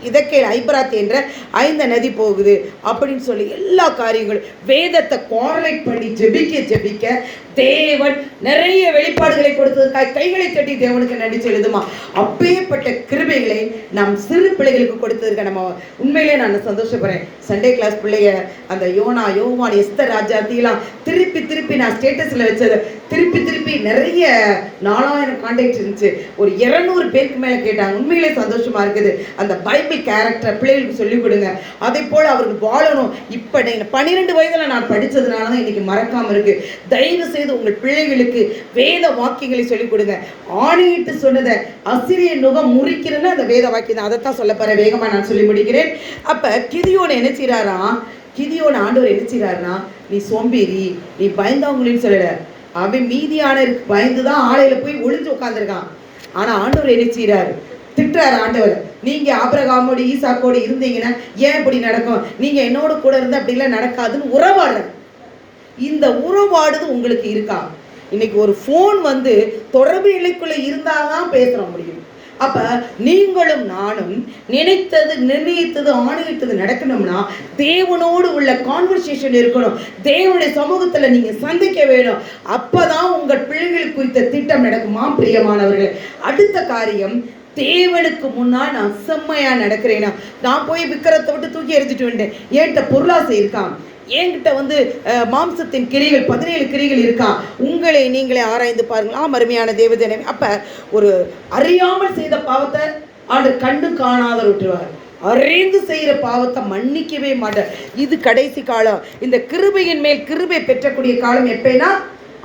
S2: இதக்கேல் ஐபராத் என்ற 5 நதி போகுது அப்படின்னு சொல்லி எல்லா காரியங்களும் வேதத்தை கோரலேட் பண்ணி ஜெபிக்க தேவன் நிறைய வெளிப்பாடுகளை கொடுத்ததற்காக கைகளை தட்டி தேவனுக்கு நன்றி செலுத்துமா. அப்பேற்பட்ட கிருபைகளை நம் சிறு பிள்ளைகளுக்கு கொடுத்ததற்கு நம்ம உண்மையிலே நான் சந்தோஷப்படுறேன். சண்டே கிளாஸ் பிள்ளைய அந்த யோனா, யோவான், எஸ்தர் ராஜாத்திலாம் திருப்பி நான் ஸ்டேட்டஸில் வச்சது திருப்பி நிறைய 4000 கான்டாக்ட் இருந்துச்சு. ஒரு 200 பேருக்கு மேலே கேட்டாங்க. உண்மையிலே சந்தோஷமா இருக்குது. அந்த பைபிள் கேரக்டர் பிள்ளைகளுக்கு சொல்லிக் கொடுங்க. அதே போல் அவருக்கு வாழணும். இப்போ 12 வயதில் நான் படித்ததுனால தான் இன்னைக்கு மறக்காமல் இருக்கு. தயவு செய்து உங்கள் பிள்ளைகளுக்கு வேத வாக்கியங்களை சொல்லிக் கொடுங்க. ஆணையிட்டு சொன்னதை அசிரியன் நுகம் முறிக்கிறேன்னு அந்த வேத வாக்கியம் தான். அதைத்தான் சொல்ல போற. வேகமாக நான் சொல்லி முடிக்கிறேன். அப்போ கிதியோன் என்ன செய்கிறாராம்? கிதியோன் ஆண்டவர் என்ன செய்கிறாருன்னா, நீ சோம்பேறி, நீ பயந்தவங்களின்னு சொல்லல. அவன் மீதியானருக்கு பயந்து தான் ஆலையில் போய் ஒளிஞ்சு உட்காந்துருக்கான். ஆனால் ஆண்டவர் என்ன செய்கிறாரு? திட்டுறாரு ஆண்டவர். நீங்கள் ஆபிரகாமோடு ஈசாக்கோடு இருந்தீங்கன்னா ஏன் இப்படி நடக்கும்? நீங்கள் என்னோட கூட இருந்தால் அப்படிலாம் நடக்காதுன்னு உறவாடுற. இந்த உறவாடுது உங்களுக்கு இருக்கா? இன்னைக்கு ஒரு ஃபோன் தொடர்பு நிலைக்குள்ளே இருந்தால் தான் பேசுகிற முடியும். அப்போ நீங்களும் நானும் நிர்ணயித்தது ஆணையிட்டது நடக்கணும்னா தேவனோடு உள்ள கான்வர்சேஷன் இருக்கணும். தேவனுடைய சமூகத்தில் நீங்கள் சந்திக்க வேணும். அப்போ தான் உங்கள் பிள்ளைகள் குறித்த திட்டம் நடக்குமா பிரியமானவர்கள்? அடுத்த காரியம், தேவனுக்கு முன்னால் நான் செம்மையாக நடக்கிறேன்னா, நான் போய் விக்கிரத்தை விட்டு தூக்கி எறிஞ்சிட்டு வந்துட்டேன். என்கிட்ட பொருளாசை இருக்கான், என்கிட்ட மாம்சத்தின் கிரிகள் 17 கிரிகள் இருக்கா. உங்களை நீங்களே ஆராய்ந்து பாருங்களா அருமையான தேவஜனமே. அப்போ ஒரு அறியாமல் செய்த பாவத்தை ஆண்டவர் கண்டு காணாத விட்டுருவார். அறிந்து செய்கிற பாவத்தை மன்னிக்கவே மாட்டார். இது கடைசி காலம். இந்த கிருபையின் மேல் கிருபை பெற்றக்கூடிய காலம் எப்பேனா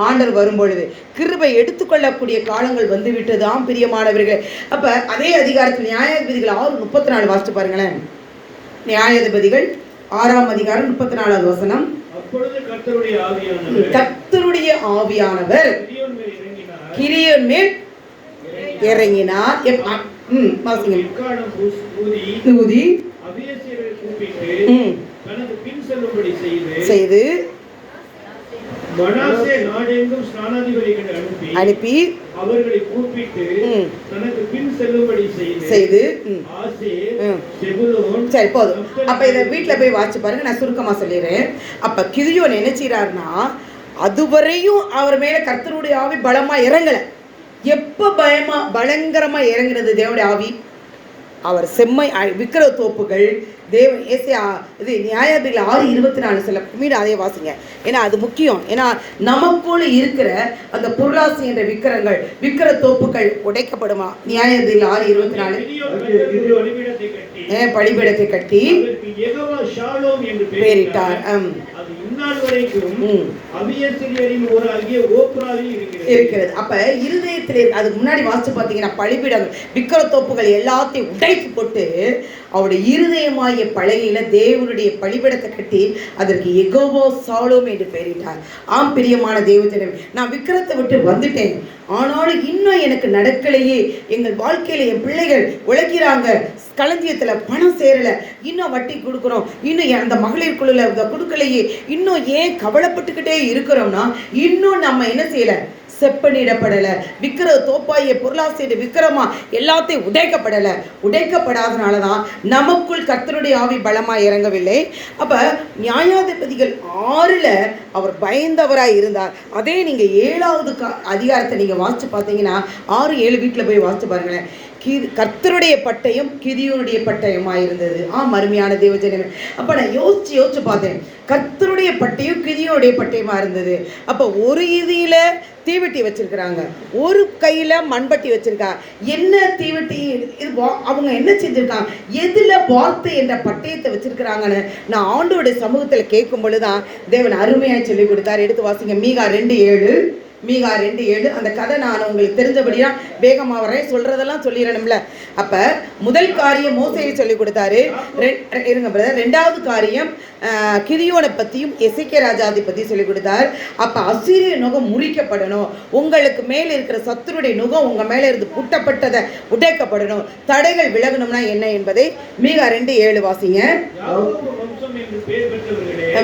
S2: ஆண்டவர் வரும்பொழுது. கிருபை எடுத்துக்கொள்ளக்கூடிய காலங்கள் வந்துவிட்டதாம் பிரியமானவர்கள். அப்போ அதே அதிகாரத்தில் நியாயாதிபதிகள் 6:34 வாசித்து பாருங்களேன். நியாயாதிபதிகள் 6ஆம் அதிகாரம் 34வது வசனம்.
S3: அப்பொழுது கர்த்தருடைய ஆவியானவர்
S2: கிதியோன் மேல் இறங்கினார். ஊதி
S3: அபியேசரை கூப்பிட்டு தனக்கு பின் செல்லும்படி செய்து மனாசே நாடெங்கும் ஸ்நானாதிபதிகளை அனுப்பி அவர்களை கூப்பிட்டு தனக்கு பின் செல்லும்படி செய்து
S2: சரி போதும். அப்ப இதை வீட்டுல போய் வாட்சி பாருங்க. நான் சுருக்கமா சொல்லிடுறேன். அப்ப கிதியோன் என்ன செய்யறாருன்னா, அதுவரையும் அவர் மேல கர்த்தருடைய ஆவி பலமா இறங்கல. எப்ப பயங்கரமா இறங்கினது தேவனுடைய ஆவி? அவர் செம்மை விக்கிர தோப்புகள் தேவன் இது நியாயாதிபதிகள் 6:24 சொல்ல மீண்டும் அதே வாசிங்க. ஏன்னா அது முக்கியம். ஏன்னா நமக்குள்ள இருக்கிற அந்த பொருளாசி என்ற விக்கிர தோப்புகள் உடைக்கப்படுமா? நியாயாதிபதிகள் 6:24 பலிபீடத்தை கட்டி பேரிட்டார். இருக்கிறது. அப்ப இருதயத்தில் அதுக்கு முன்னாடி வாசிச்சு பார்த்தீங்கன்னா பலிபீடங்கள் விக்கிர தோப்புகள் எல்லாத்தையும் உடைத்து போட்டு அவருடைய இருதயமாகிய பலகையில தேவனுடைய பலிபீடத்தை கட்டி அதற்கு யெகோவா சாலோம் என்று பெயரிட்டார். ஆம் பிரியமான தேவஜனமே, நான் விக்கிரத்தை விட்டு வந்துட்டேன், ஆனாலும் இன்னும் எனக்கு நடக்கலையே. எங்கள் வாழ்க்கையில என் பிள்ளைகள் உழைக்கிறாங்க, களஞ்சியத்துல பணம் சேரல, இன்னும் வட்டி கொடுக்குறோம், இன்னும் அந்த மகளிர் குழுல கொடுக்கலையே, இன்னும் ஏன் கவலைப்பட்டுக்கிட்டே இருக்கிறோம்னா இன்னும் நம்ம என்ன செய்யல? செப்பனிடப்படலை. விக்கிர தோப்பாய பொருளாசிய விக்கிரமா எல்லாத்தையும் உடைக்கப்படாதனால தான் நமக்குள் கர்த்தருடைய ஆவி பலமாக இறங்கவில்லை. அப்போ நியாயாதிபதிகள் 6 அவர் பயந்தவராய் இருந்தார். அதே நீங்கள் 7வது அதிகாரத்தை நீங்கள் வாசித்து பார்த்தீங்கன்னா 6-7 வீட்டில் போய் வாசித்து பாருங்களேன். கர்த்தருடைய பட்டயம் கிதியோனுடைய பட்டயமாக இருந்தது. அருமையான தேவஜனமே. அப்போ நான் யோசிச்சு பார்த்தேன். கர்த்தருடைய பட்டயம் கிதியோனுடைய பட்டயமாக இருந்தது. அப்போ ஒரு இதில் தீவெட்டி வச்சிருக்கிறாங்க, ஒரு கையில் மண்பட்டி வச்சிருக்காங்க. என்ன தீவெட்டி இது? அவங்க என்ன செஞ்சுருக்காங்க? எதில் வார்த்தை என்ற பட்டயத்தை வச்சிருக்கிறாங்கன்னு நான் ஆண்டோடைய சமூகத்தில் கேட்கும் பொழுதுதான் தேவன் அருமையாக சொல்லி கொடுத்தார். எடுத்து வாசிங்க. மீகா 2:7. மீகா 2:7. அந்த கதை நான் உங்களுக்கு தெரிஞ்சபடியா வேகமாக வரேன், சொல்றதெல்லாம் சொல்லிடணும்ல. அப்ப முதல் காரியம் மோசேயை சொல்லி கொடுத்தாரு. இருங்க பிரதர். ரெண்டாவது காரியம் கிதியோனை பற்றியும் எசேக்கியா ராஜாவை பற்றி சொல்லி கொடுத்தார். அப்போ அசீரிய நுகம் முறிக்கப்படணும், உங்களுக்கு மேலே இருக்கிற சத்துருடைய நுகம் உங்கள் மேலே இருந்து புட்டப்பட்டதை உடைக்கப்படணும், தடைகள் விலகணும்னா என்ன என்பதை மீகா 2:7 வாசிங்க.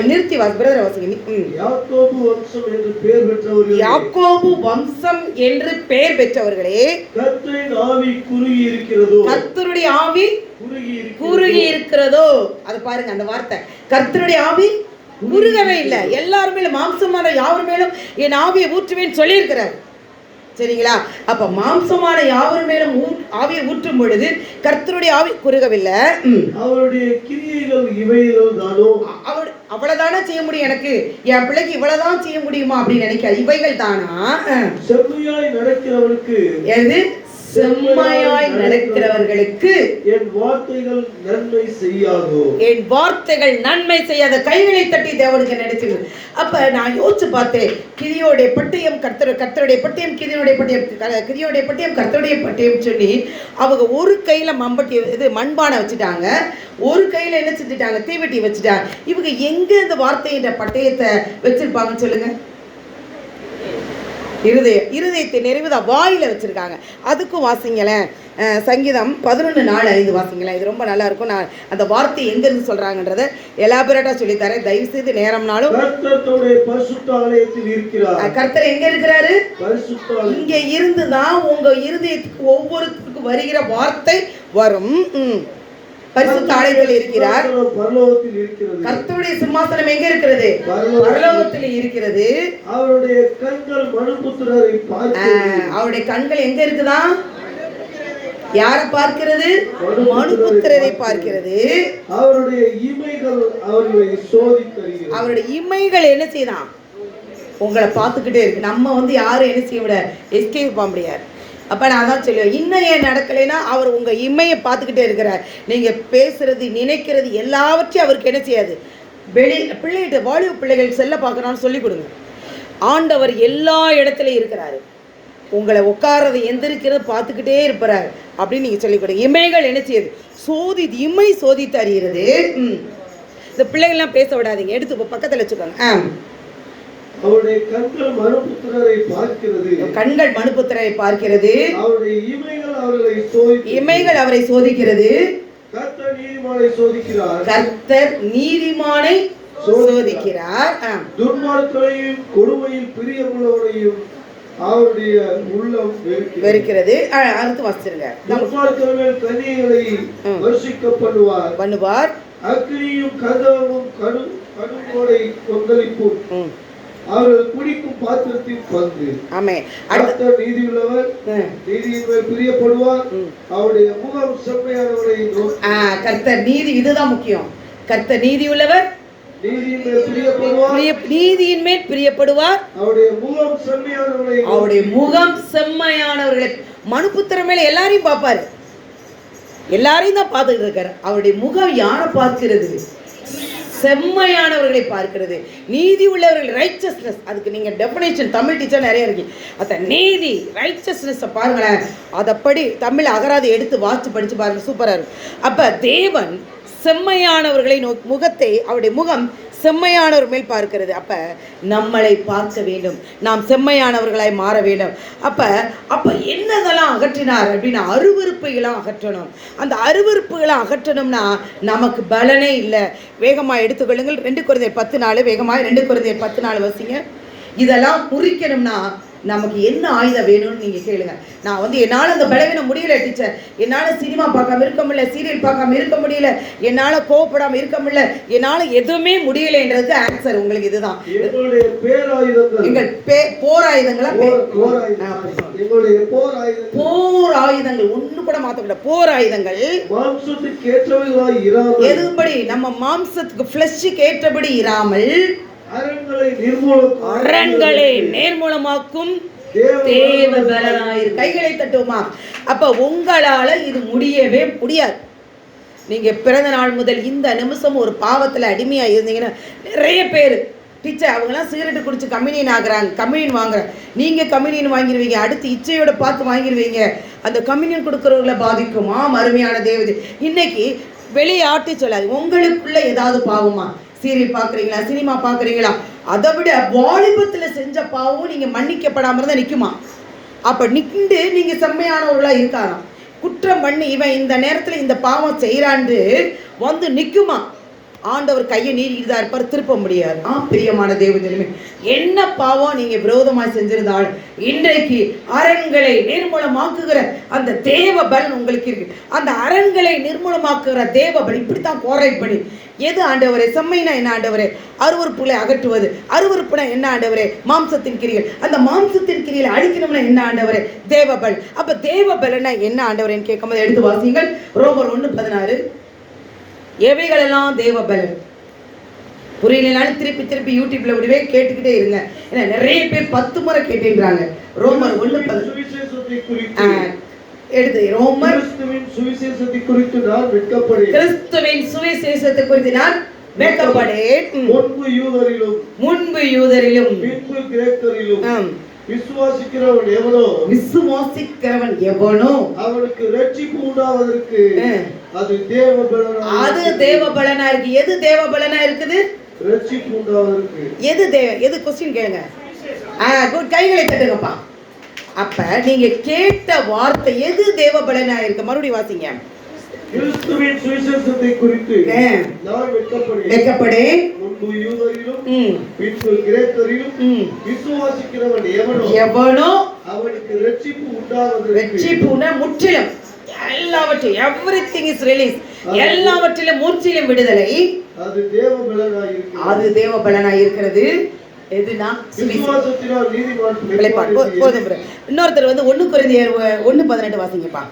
S2: நிறுத்தி பிரதர் வாசிங்க. யாக்கோபு வம்சம் என்று பெயர் பெற்றவர்களே, கர்த்தருடைய ஆவி குறுகி இருக்கிறதோ. அது பாருங்க அந்த வார்த்தை, கர்த்தருடைய ஆவி குறுகவே இல்லை. எல்லாருமே மாம்சமான யாவர் மேலும் என் ஆவியை ஊற்றுவேன்னு சொல்லி இருக்கிறார். சரிங்களா? அப்ப மாம்சமான யாவர் மேலும் ஆவியை ஊற்றும் பொழுது கர்த்தருடைய ஆவி குறுகவில்லை.
S3: அவருடைய கிரியைகள் இவைகள் தானோ,
S2: அவ்வளவுதானே செய்ய முடியும், எனக்கு என் பிள்ளைக்கு இவ்வளவுதான் செய்ய முடியுமா அப்படின்னு நினைக்க, இவைகள் தானா?
S3: செம்மையாய் நடக்கிறவனுக்கு,
S2: எது செம்மையாய் நடக்கிறவர்களுக்கு
S3: என் வார்த்தைகள் நன்மை செய்யாதோ,
S2: என் வார்த்தைகள் நன்மை செய்யாத. கைகளை தட்டி தேவனுக்கு நினைச்சது. அப்ப நான் யோசிச்சு பார்த்தேன், கிதியோடைய பட்டயம் கர்த்தருடைய பட்டயம், கிதியோடைய பட்டயம் கர்த்தருடைய பட்டயம் சொல்லி அவங்க ஒரு கையில மம்பட்டி இது மண்பானை வச்சுட்டாங்க, ஒரு கையில என்ன செஞ்சுட்டாங்க, தீவெட்டி வச்சுட்டாங்க. இவங்க எங்க இந்த வார்த்தைன்ற பட்டயத்தை வச்சிருப்பாங்கன்னு சொல்லுங்க. இருதயத்தை நிறைவுதா வாயில வச்சிருக்காங்க. அதுக்கும் வாசிங்களேன், சங்கீதம் 11:4-5 வாசிங்களேன். இது ரொம்ப நல்லா இருக்கும். நான் அந்த வார்த்தை எங்க இருந்து சொல்றாங்கன்றத எலாபரேட்டா சொல்லித்தரேன், தயவு செய்து நேரம்னாலும். கர்த்தர் எங்க இருக்கிறாரு? இங்க இருந்துதான் உங்க இருதயத்துக்கு ஒவ்வொருத்தருக்கும் வருகிற வார்த்தை வரும். பரிசுத்த ஆலயத்தில் இருக்கிறார். கர்த்தருடைய சிம்மாசனம் எங்க இருக்கிறது? பரலோகத்தில் இருக்கிறது.
S3: அவருடைய கண்கள் மனுபுத்திரரை பார்க்கிறது.
S2: அவருடைய கண்கள் எங்க இருக்குதா? யாரை பார்க்கிறது? மனுபுத்திரரை பார்க்கிறது.
S3: அவருடைய இமைகள் அவர்களை சோதிக்கிறது.
S2: அவருடைய இமைகள் என்ன செய்தான்? உங்களை பார்த்துக்கிட்டே இருக்கு. நம்ம யாரும் என்ன செய்ய முடியாது, எஸ்கேப் பண்ண முடியாது. அப்போ நான் அதான் சொல்லுவேன், இன்னும் ஏன் நடக்கலைன்னா அவர் உங்கள் இம்மையை பார்த்துக்கிட்டே இருக்கிறார். நீங்கள் பேசுறது நினைக்கிறது எல்லாவற்றையும் அவருக்கு என்ன செய்யாது, பிள்ளைகிட்ட வாலிப பிள்ளைகள் செல்ல பார்க்குறான்னு சொல்லிக் கொடுங்க. ஆண்டவர் எல்லா இடத்துலையும் இருக்கிறாரு, உங்களை உட்காரதை எந்திரிக்கிறது பார்த்துக்கிட்டே இருப்பார் அப்படின்னு நீங்கள் சொல்லிக் கொடுங்க. இமைகள் என்ன செய்யுது? இமை சோதித்து அறிகிறது. இந்த பிள்ளைகள்லாம் பேச விடாதீங்க, எடுத்து பக்கத்தில் வச்சுக்கோங்க.
S3: அவருடைய கண்கள் மனுபுத்திரரை பார்க்கிறது.
S2: கண்கள் மனுபுத்திரரை பார்க்கிறது.
S3: அவருடைய இமைகள் அவரை சோதிக்கிறது. கர்த்தர் நீதிமானை சோதிக்கிறார்.
S2: கர்த்தர் நீதிமானை சோதிக்கிறார்.
S3: துன்மார்க்கரையும் கொடுமையில் பிரியமுள்ளவரையும் அவருடைய உள்ளம்
S2: வெறுக்கிறது. அடுத்து வாசிச்சிருங்க.
S3: துன்மார்க்கர் மேல் கன்னிகளை வர்ஷிக்க பண்ணுவார். அக்னியும் கந்தகமும் கடுங்கோடை கொந்தளிப்பும் அவர்கள் குடிக்கும் பாத்திரத்தின் பங்கு.
S2: ஆமென்.
S3: கர்த்தர் நீதியுள்ளவர், நீதியின் மேல் பிரியப்படுவார். அவருடைய முகம் செம்மையானவரை நோக்கி.
S2: கர்த்தர் நீதி, இதுதான் முக்கியம். கர்த்தர் நீதியுள்ளவர்,
S3: நீதியின் மேல் பிரியப்படுவார்.
S2: நீதியின் மேல் பிரியப்படுவார்.
S3: அவருடைய முகம் செம்மையானவரை,
S2: அவருடைய முகம் செம்மையானவர்களை. மனுபுத்திர மேல எல்லாரையும் பார்ப்பாரு, எல்லாரையும் தான் பார்த்துட்டு இருக்காரு. அவருடைய முகம் யாரை பார்க்கிறது? செம்மையானவர்களை பார்க்கிறது. நீதி உள்ளவர்கள், ரைச்சஸ்னஸ். அதுக்கு நீங்க டெஃபினேஷன் தமிழ் டீச்சர் நிறைய இருக்கு. அந்த நீதி ரைச்சஸ்னஸ் பாருங்களேன், அதப்படி தமிழ் அகராதி எடுத்து வாசிச்சு படிச்சு பாருங்க, சூப்பரா இருக்கும். அப்ப தேவன் செம்மையானவர்களை முகத்தை, அவருடைய முகம் செம்மையானவர் மேல் பார்க்கிறது. அப்ப நம்மளை பார்க்க வேண்டும், நாம் செம்மையானவர்களாய் மாற வேண்டும். அப்ப என்னதெல்லாம் அகற்றினார் அப்படின்னா அருவருப்பைகளாம் அகற்றணும். அந்த அருவருப்புகளை அகற்றணும்னா நமக்கு பலனே இல்லை. வேகமாக எடுத்துக்கொள்ளுங்கள். 2 கொரிந்தியர் 10:4 வேகமாக 2 கொரிந்தியர் 10:4 வசிங்க. இதெல்லாம் குறிக்கணும்னா நமக்கு என்ன ஆயுதம் வேணும்னு நீங்கள் கேளுங்க. நான் என்னால் அந்த பலவீனம் முடியல டீச்சர், என்னால் சினிமா பார்க்காம இருக்க முடியல, சீரியல் பார்க்காம இருக்க முடியல, என்னால் கோவப்படாமல் இருக்க முடியல, என்னால் எதுவுமே முடியலைன்றது ஆன்சர் உங்களுக்கு இதுதான். எங்கள் போர் ஆயுதங்களா? போர் ஆயுதங்கள் ஒன்று கூட மாற்றக்கூடாது. போர் ஆயுதங்கள் எதுபடி நம்ம மாம்சத்துக்கு ஃப்ளஷுக்கு ஏற்றபடி இராமல் அரண்களை நேர்மூலமாக்கும் தேவ பலனாயிரு. கைகளை தட்டுவோமா? அப்ப உங்களால இது முடியவே முடியாது. நீங்க பிறந்த நாள் முதல் இந்த நிமிஷம் ஒரு பாவத்துல அடிமையா இருந்தீங்கன்னா, நிறைய பேர் டீச்சர் அவங்களாம் சிகரெட்டு குடிச்சு கம்யூனியன் ஆகுறாங்க, கம்யூனியன் வாங்குறாங்க, நீங்கள் கம்யூனியன் வாங்கிடுவீங்க, அடுத்து இச்சையோட பார்த்து வாங்கிடுவீங்க, அந்த கம்யூனியன் கொடுக்குறவங்களை பாதிக்குமா? அருமையான தேவதை இன்னைக்கு வெளியே ஆட்டி சொல்லாது. உங்களுக்குள்ள ஏதாவது பாவமா? சீரியல் பார்க்குறீங்களா, சினிமா பார்க்குறீங்களா, அதை விட வாலிபத்தில் செஞ்ச பாவம் நீங்கள் மன்னிக்கப்படாமல் தான் நிற்குமா? அப்போ நின்று நீங்கள் செம்மையானவர்களாக இருக்காராம். குற்றம் பண்ணி இவன் இந்த நேரத்தில் இந்த பாவம் செய்கிறான்னு வந்து நிற்குமா? ஆண்டவர் கையை நீடிட்டு தான் இருப்பார், திருப்ப முடியாது. பிரியமான தேவஜனமே, என்ன பாவம் நீங்கள் விரோதமாக செஞ்சிருந்தால் இன்றைக்கு அரண்களை நிர்மூலமாக்குகிற அந்த தேவ பலன் உங்களுக்கு இருக்கு. அந்த அரண்களை நிர்மூலமாக்குகிற தேவ பலன் இப்படித்தான் கோரைட் பண்ணி எது ஆண்டவரே? செம்மைனா என்ன ஆண்டவரே? அருவருப்புகளை அகற்றுவது. அருவருப்புனா என்ன ஆண்டவரே? மாம்சத்தின் கிரிகள். அந்த மாம்சத்தின் கிரிகளை அழிக்கணும்னா என்ன ஆண்டவரே? தேவபல். அப்ப தேவபலனா என்ன ஆண்டவரேன்னு கேட்கும்போது எடுத்து வாசிங்கள். ரோமர் 1:16. எவைகளெல்லாம் தேவபலன்? புரியலனாலும் திருப்பி திருப்பி யூடியூப்ல விடுவே கேட்டுக்கிட்டே இருங்க. ஏன்னா நிறைய பேர் 10 முறை கேட்டுன்றாங்க. ரோமர் 1:16 எடுத்து ரோமர்
S3: கிறிஸ்துவின் சுவிசேஷத்தை குறித்து நான் வெட்கப்படேன்.
S2: கிறிஸ்துவின் சுவிசேஷத்தை குறித்து நான் வெட்கப்படேன்.
S3: முன்பு யூதரிலும் பின்பு கிரேக்கரிலும் விசுவாசிக்கிறவன் எவனோ அவனுக்கு ரட்சிப்பு உண்டாவதற்கு அது
S2: தேவபலனா இருக்கு. எது தேவபலனா இருக்குது?
S3: ரட்சிப்பு உண்டாவதற்கு.
S2: எது கொஸ்டின் கேளுங்க. குட், கைகளை தட்டுங்கப்பா. அப்ப நீங்க கேட்ட வார்த்தை எது தேவபலனா இருக்கு? மறுபடியும் வாசிங்க.
S3: கிறிஸ்துவின் சுவிசேஷத்தை குறித்து நான் வெட்கப்படேன். முன்பு யூதரிலும் பின்பு கிரேக்கரிலும் விசுவாசிக்கிறவன் எவனோ அவனுக்கு ரட்சிப்பு உண்டாவதற்கு.
S2: ரட்சிப்புனா முற்றிலும் எல்லாவற்றையும், எவ்ரிதிங் இஸ் ரிலீஸ், எல்லாவற்றிலும் முற்றிலும் விடுதலை.
S3: அது தேவபலனாய் இருக்கிறது.
S2: அது தேவபலனாய் இருக்கிறது. எதுனா
S3: விசுவாசத்தினால் நீதிமான்
S2: பிழைப்பான். இன்னொருத்தர் வந்து 1 கொரிந்தியர் 1:18 வாசிங்கப்பா.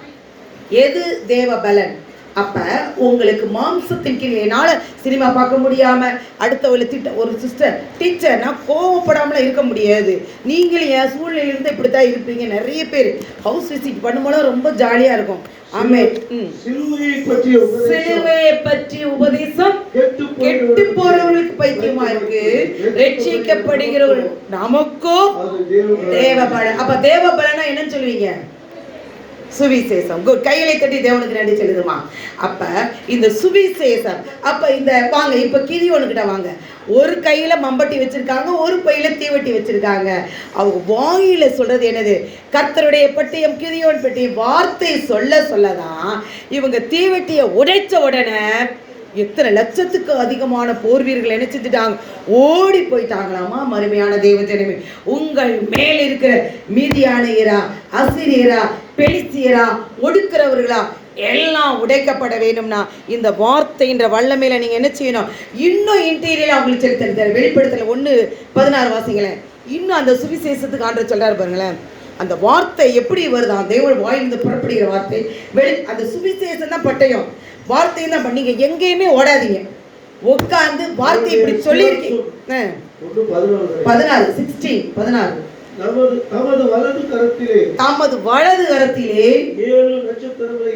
S2: எது தேவபலன்? அப்ப உங்களுக்கு மாம்சத்தின் கிரியையினால சினிமா பார்க்க முடியாம அடுத்தவளை திட்ட ஒரு சிஸ்டர் டீச்சர்னா கோவப்படாமல இருக்க முடியாது. நீங்களும் என் சூழ்நிலையிலிருந்து இப்படித்தான் இருப்பீங்க. நிறைய பேர் ஹவுஸ் விசிட் பண்ணும்போது ரொம்ப ஜாலியா இருக்கும். ஆமென். சிலுவையை பற்றிய உபதேசம் கெட்டு போறவங்களுக்கு பைத்தியமா இருக்கு. ரட்சிக்கப்படுகிறவர்கள் நமக்கோ தேவபலன். அப்ப தேவபலனா என்னன்னு சொல்லுவீங்க? சுவிசேஷம். குட், கைகளை தட்டி தேவனுக்கு நன்றி சொல்லுதுமா. அப்ப இந்த சுவிசேஷம். அப்ப இந்த வாங்க இப்ப கிதியோனுக்கிட்ட வாங்க. ஒரு கையில மம்பட்டி வச்சிருக்காங்க, ஒரு பையில தீவட்டி வச்சிருக்காங்க. அவங்க வாயில சொல்றது என்னது? கர்த்தருடைய பட்டயம், கிதியோன் பட்டயம். வார்த்தை சொல்லதான் இவங்க தீவட்டியை உடைச்ச உடனே எத்தனை லட்சத்துக்கு அதிகமான போர் வீரர்கள் என்ன செஞ்சுட்டாங்க? ஓடி போயிட்டாங்களாமா. மறுமையான தேவஜனமே, உங்கள் மேல் இருக்கிற மீதியானியரா, அசிரியரா, பெலிஸ்தியரா, ஒடுக்கிறவர்களா எல்லாம் உடைக்கப்பட வேணும்னா இந்த வார்த்தைன்ற வல்லமையில நீங்க என்ன செய்யணும்? இன்னும் இன்டீரியர் அவங்களுக்கு சொல்லி தருத்தார். வெளிப்படுத்தல 1:16 வாசிங்களேன். இன்னும் அந்த சுவிசேஷத்துக்கு ஆண்டவர் சொல்றாரு பாருங்களேன். அந்த வார்த்தை எப்படி வருதான்? தேவன் வாயிலிருந்து புறப்படுகிற வார்த்தை. அந்த சுவிசேஷம் தான் பட்டயம், வார்த்தை தான். பண்ணீங்க எங்கேயுமே ஓடாதீங்க, உட்கார்ந்து வார்த்தை இப்படி சொல்லியிருக்கீங்க. 16
S3: தமது வலது கரத்திலே 7 நட்சத்திரங்களை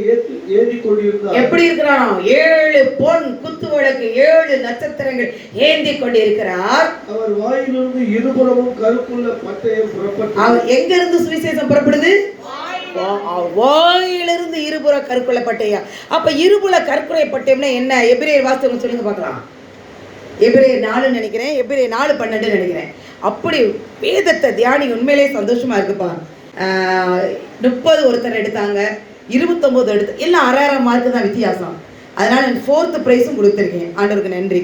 S3: ஏந்தி கொண்டிருந்தார்.
S2: எப்படி இருக்கிறானோ? 7 பொன் குத்து விளக்கு, 7 நட்சத்திரங்கள் ஏந்தி கொண்டிருக்கிறார்.
S3: அவர் வாயிலிருந்து இருபுறமும் கருக்குள்ள பட்டயம் புறப்பட்டது.
S2: அவர் எங்க இருந்து சுவிசேஷம் புறப்படுது? வாயிலிருந்து இருபுற கருக்குள்ள பட்டயம். அப்ப இருபுற கருக்குறை பட்டயம்னா என்ன? எபிரேயர் வாசித்து சொல்லுங்க பார்க்கலாம். எபிரேயர் 4 நினைக்கிறேன், எபிரேயர் 4:12 நினைக்கிறேன். அப்படி வேதத்தை தியானி உண்மையிலே சந்தோஷமா இருக்குப்பா. 30 ஒருத்தர் எடுத்தாங்க, 29 எடுத்து, எல்லாம் 6.5 மார்க்கு தான் வித்தியாசம். அதனால 4th ப்ரைஸும் கொடுத்துருக்கேன். ஆண்டவருக்கு நன்றி.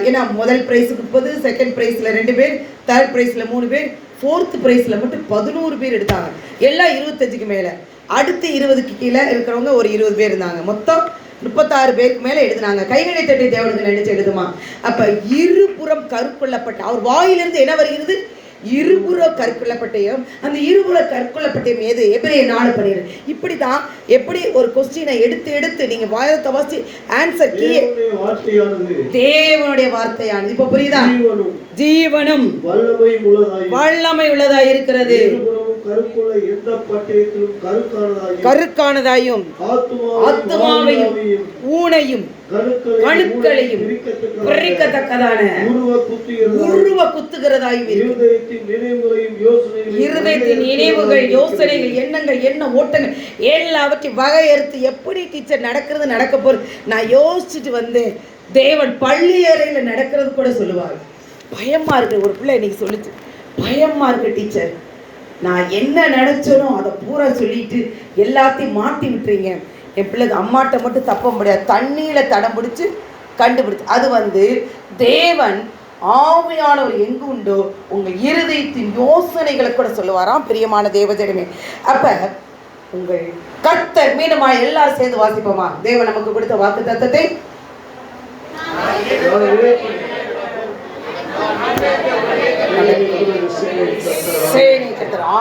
S2: ஏன்னா முதல் ப்ரைஸுக்கு 30, செகண்ட் ப்ரைஸில் 2 பேர், தேர்ட் ப்ரைஸில் 3 பேர், 4th ப்ரைஸில் மட்டும் 11 பேர் எடுத்தாங்க. எல்லாம் 25க்கு மேலே. அடுத்து 20க்கு கீழே இருக்கிறவங்க ஒரு 20 பேர் இருந்தாங்க. மொத்தம் 36 பேருக்கு மேலே எழுதுனாங்க. கைகளை தட்டி தேவனுக்கு நினைச்சு எழுதுமா. அப்ப இருபுறம் கருக்கொள்ளப்பட்ட அவர் வாயிலிருந்து என்ன வருகிறது? இருபுற கற்கொள்ளப்பட்டயம். அந்த இருபுற கற்கொள்ளப்பட்டயம் ஏது? எபிரேயர் 4:12. இப்படிதான் எப்படி ஒரு கொஸ்டினை எடுத்து நீங்க வாயத்தை வாசி ஆன்சர் கீ தேவனுடைய வார்த்தையானது. இப்ப புரியுதா? ஜீவனும் வல்லமை உள்ளதா இருக்கிறது.
S3: கருப்புள்ள எந்த பட்டயத்திலும்
S1: கருக்கானதாயும் ஆத்துமாவையும் ஊனையும் கணுக்களையும் பிரிக்கத்தக்கதான உருவ குத்துகிறதாயும் இருதயத்தின் நினைவுகள் யோசனைகள் எண்ணங்கள் என்ன ஓட்டங்கள் எல்லாவற்றையும் வகையறுத்து எப்படி டீச்சர் நடக்கிறது நடக்க போறது நான் யோசிச்சுட்டு வந்தேன். தேவன் பள்ளி அறையில் நடக்கிறது கூட சொல்லுவார். பயமா இருக்கு. ஒரு பிள்ளை இன்னைக்கு சொல்லிச்சு, பயமா இருக்கு டீச்சர், நான் என்ன நினைச்சனோ அதை பூரா சொல்லிட்டு எல்லாத்தையும் மாட்டி விட்டுறீங்க. என் பிள்ளைக்கு அம்மாட்ட மட்டும் தப்ப முடியாது, தண்ணியில தடம் பிடிச்சு கண்டுபிடிச்சு. அது தேவன் ஆவியானவர் எங்கு உண்டோ உங்க இருதயத்தின் யோசனைகளை கூட சொல்லுவாராம். பிரியமான தேவஜனமே, அப்ப உங்கள் கர்த்தர் மீனமா எல்லாரும் சேர்ந்து வாசிப்போமா? தேவன் நமக்கு கொடுத்த வாக்கு தத்தத்தை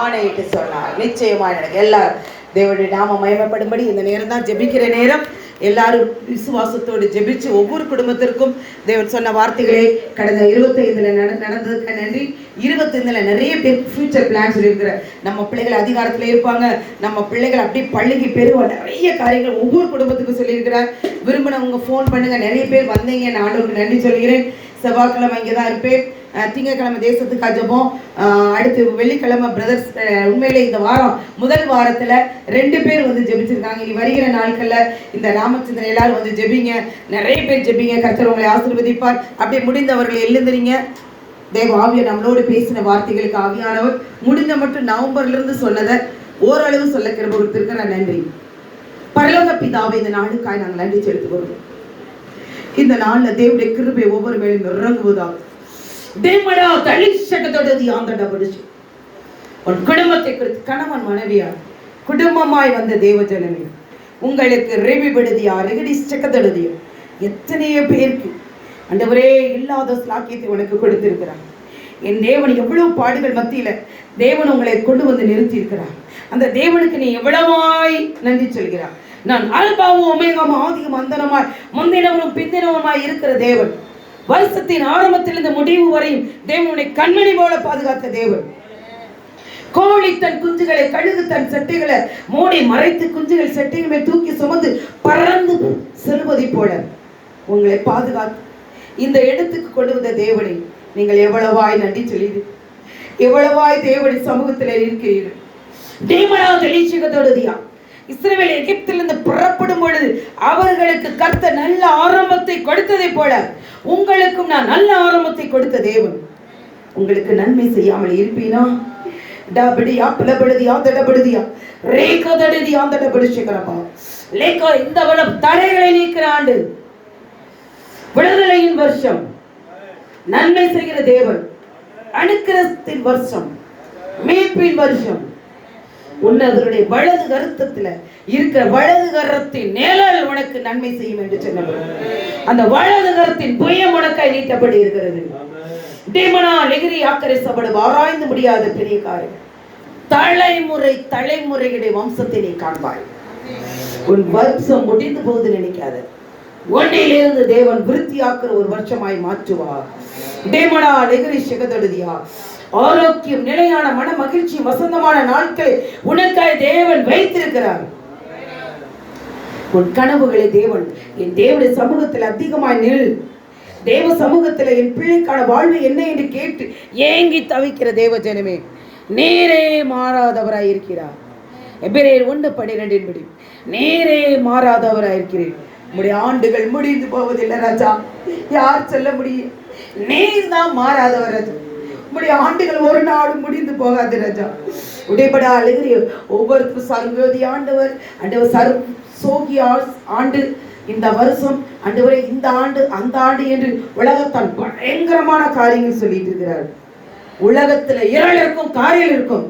S1: ஆணையிட்டு சொன்னார். நிச்சயமா எனக்கு எல்லாரும் தேவனுடைய நாம மகிமைப்படும்படி இந்த நேரம் தான் ஜெபிக்கிற நேரம். எல்லாரும் விசுவாசத்தோடு ஜெபிச்சு ஒவ்வொரு குடும்பத்திற்கும் தேவன் சொன்ன வார்த்தைகளே கடந்த 25 நடந்ததுக்கு நன்றி. 25 நிறைய பேர் ஃபியூச்சர் பிளான் சொல்லியிருக்கிற நம்ம பிள்ளைகள் அதிகாரத்தில் இருப்பாங்க, நம்ம பிள்ளைகள் அப்படியே பள்ளிக்கு பெறுவோம், நிறைய காரியங்கள் ஒவ்வொரு குடும்பத்துக்கும் சொல்லியிருக்கிறார். விரும்பினவங்க ஃபோன் பண்ணுங்க. நிறைய பேர் வந்தீங்க, நான் ஆண்டவருக்கு நன்றி சொல்கிறேன். செவ்வாய்க்கிழமை இங்கே தான் இருப்பேன், திங்கட்கிழமை தேசத்துக்கு ஜெபம், அடுத்து வெள்ளிக்கிழமை பிரதர்ஸ். உண்மையிலே இந்த வாரம் முதல் வாரத்தில் 2 பேர் ஜெபிச்சிருக்காங்க. இனி வருகிற நாட்களில் இந்த ராமச்சந்திரன் எல்லாரும் ஜெபிங்க, நிறைய பேர் ஜெபிங்க, கர்த்தர் உங்களை ஆசீர்வதிப்பார். அப்படியே முடிந்தவர்களை எழுந்துறீங்க. தேவ ஆவியை நம்மளோடு பேசின வார்த்தைகளுக்கு ஆவியானவர் முடிந்த மட்டும் நவம்பர்லேருந்து சொன்னதை ஓரளவு சொல்ல கிருபை கொடுத்திருக்கிற நன்றி. பரலோக பிதாவை இந்த நாளுக்காய் நாங்கள் நன்றி செலுத்துகிறோம். இந்த நாளில் தேவனுடைய கிருபை ஒவ்வொரு மேலும் இறங்குவதாக தேவடா தளிச்சகத்தோடு ஆந்தடபடிச்சு உன் குடும்பத்தை குறித்து கணவன் மனைவியார் குடும்பமாய் வந்த தேவஜனமே உங்களுக்கு ரெவிபடுதியா ரெகடிச்சகத்தடுதியோ எத்தனையோ பேருக்கு ஆண்டவரே இல்லாத ஸ்லாக்கியத்தை உனக்கு கொடுத்திருக்கிறார். என் தேவன் எவ்வளவு பாடுகள் மத்தியில தேவன் உங்களை கொண்டு வந்து நிறுத்தி இருக்கிறார். அந்த தேவனுக்கு நீ எவ்வளவாய் நன்றி சொல்கிறார். நான் அல்பாவும் ஒமேகாவும் ஆதியும் அந்தனமாய் முந்தினவரும் பிந்தினவருமாய் இருக்கிற தேவன், வருஷத்தின் ஆரம்பத்திலிருந்து முடிவு வரையும் தேவனுடைய கண்மணி போல பாதுகாத்த தேவன், கோழி தன் குஞ்சுகளை கழுகு தன் சட்டைகளை மூடி மறைத்து குஞ்சுகள் சட்டையுமே தூக்கி சுமந்து பறந்து செல்வதை போல உங்களை பாதுகாத்து இந்த இடத்துக்கு கொண்டு வந்த தேவனை நீங்கள் எவ்வளவாய் நன்றி சொல்லிடு, எவ்வளவாய் தேவனுடைய சமூகத்தில் இருக்கிறீர்கள். தேவனாக தெளிச்சகத்தோடுதியா இஸ்ரவேல் எகிப்திலிருந்து புறப்படும் பொழுது அவர்களுக்கு கர்த்தர் நல்ல ஆரம்பத்தை கொடுத்ததை போல உங்களுக்கும் நான் நல்ல ஆரம்பத்தை கொடுத்த தேவன். உங்களுக்கு நன்மை செய்யாமல் இருப்பீனா? டபடியா பிளபடுதியா தடபடுதியா ரேகதடுதியா தடபடுச்சிக்கிறப்பா லேக்கா இந்த வளம் தடைகளை நீக்கிற ஆண்டு, விடுதலையின் வருஷம், நன்மை செய்கிற தேவன், அனுக்கிரகத்தின் வருஷம், மீட்பின் வருஷம். உன்னதனுடைய வலது கருத்தத்துல இருக்கிற வலது கரத்தின் நிழல் உனக்கு நன்மை செய்யும் என்று சொன்னவர். அந்த வலது கரத்தின் புயம் உனக்காய் நீட்டப்படி இருக்கிறது. தேவனா நெகிரி ஆக்கரை சபடு ஆராய்ந்து முடியாத பெரிய காரியம். தலைமுறைகளுடைய வம்சத்தை நீ காண்பாய். உன் வருஷம் முடிந்து போகுது நினைக்காத. ஒன்றிலிருந்து தேவன் விருத்தியாக்குற ஒரு வருஷமாய் மாற்றுவார். தேவனா நெகிரி சிகதடுதியா ஆரோக்கியம், நிலையான மன மகிழ்ச்சி, வசந்தமான நாட்களை உனக்காய் தேவன் வைத்திருக்கிறார். உன் கனவுகளை தேவன் என் தேவனுடைய சமூகத்தில் அதிகமாய் நில். தேவ சமூகத்தில் என் பிள்ளைக்கான வாழ்வு என்ன என்று கேட்டு ஏங்கி தவிக்கிற தேவ ஜனமே, நேரே மாறாதவராய் இருக்கிறார். எபிரேயர் 1:12 படி நேரே மாறாதவராய் இருக்கிறேன். உம்முடைய ஆண்டுகள் முடிந்து போவதில்லை ராஜா. யார் சொல்ல முடியும்? நீர் தான் மாறாதவர் ராஜா. உம்முடைய ஆண்டுகள் ஒரு நாளும் முடிந்து போகாது ராஜா. உடைபடா அழகிய ஒவ்வொருத்தரும் சர்வோதி ஆண்டவர் சோகியா ஆண்டு இந்த வருஷம் ஆண்டவரே, இந்த ஆண்டு அந்த ஆண்டு என்று உலகத்தால் பயங்கரமான காரியங்கள் சொல்லிட்டு இருக்கிறார். உலகத்துல இருள் இருக்கும், காரியம் இருக்கும்.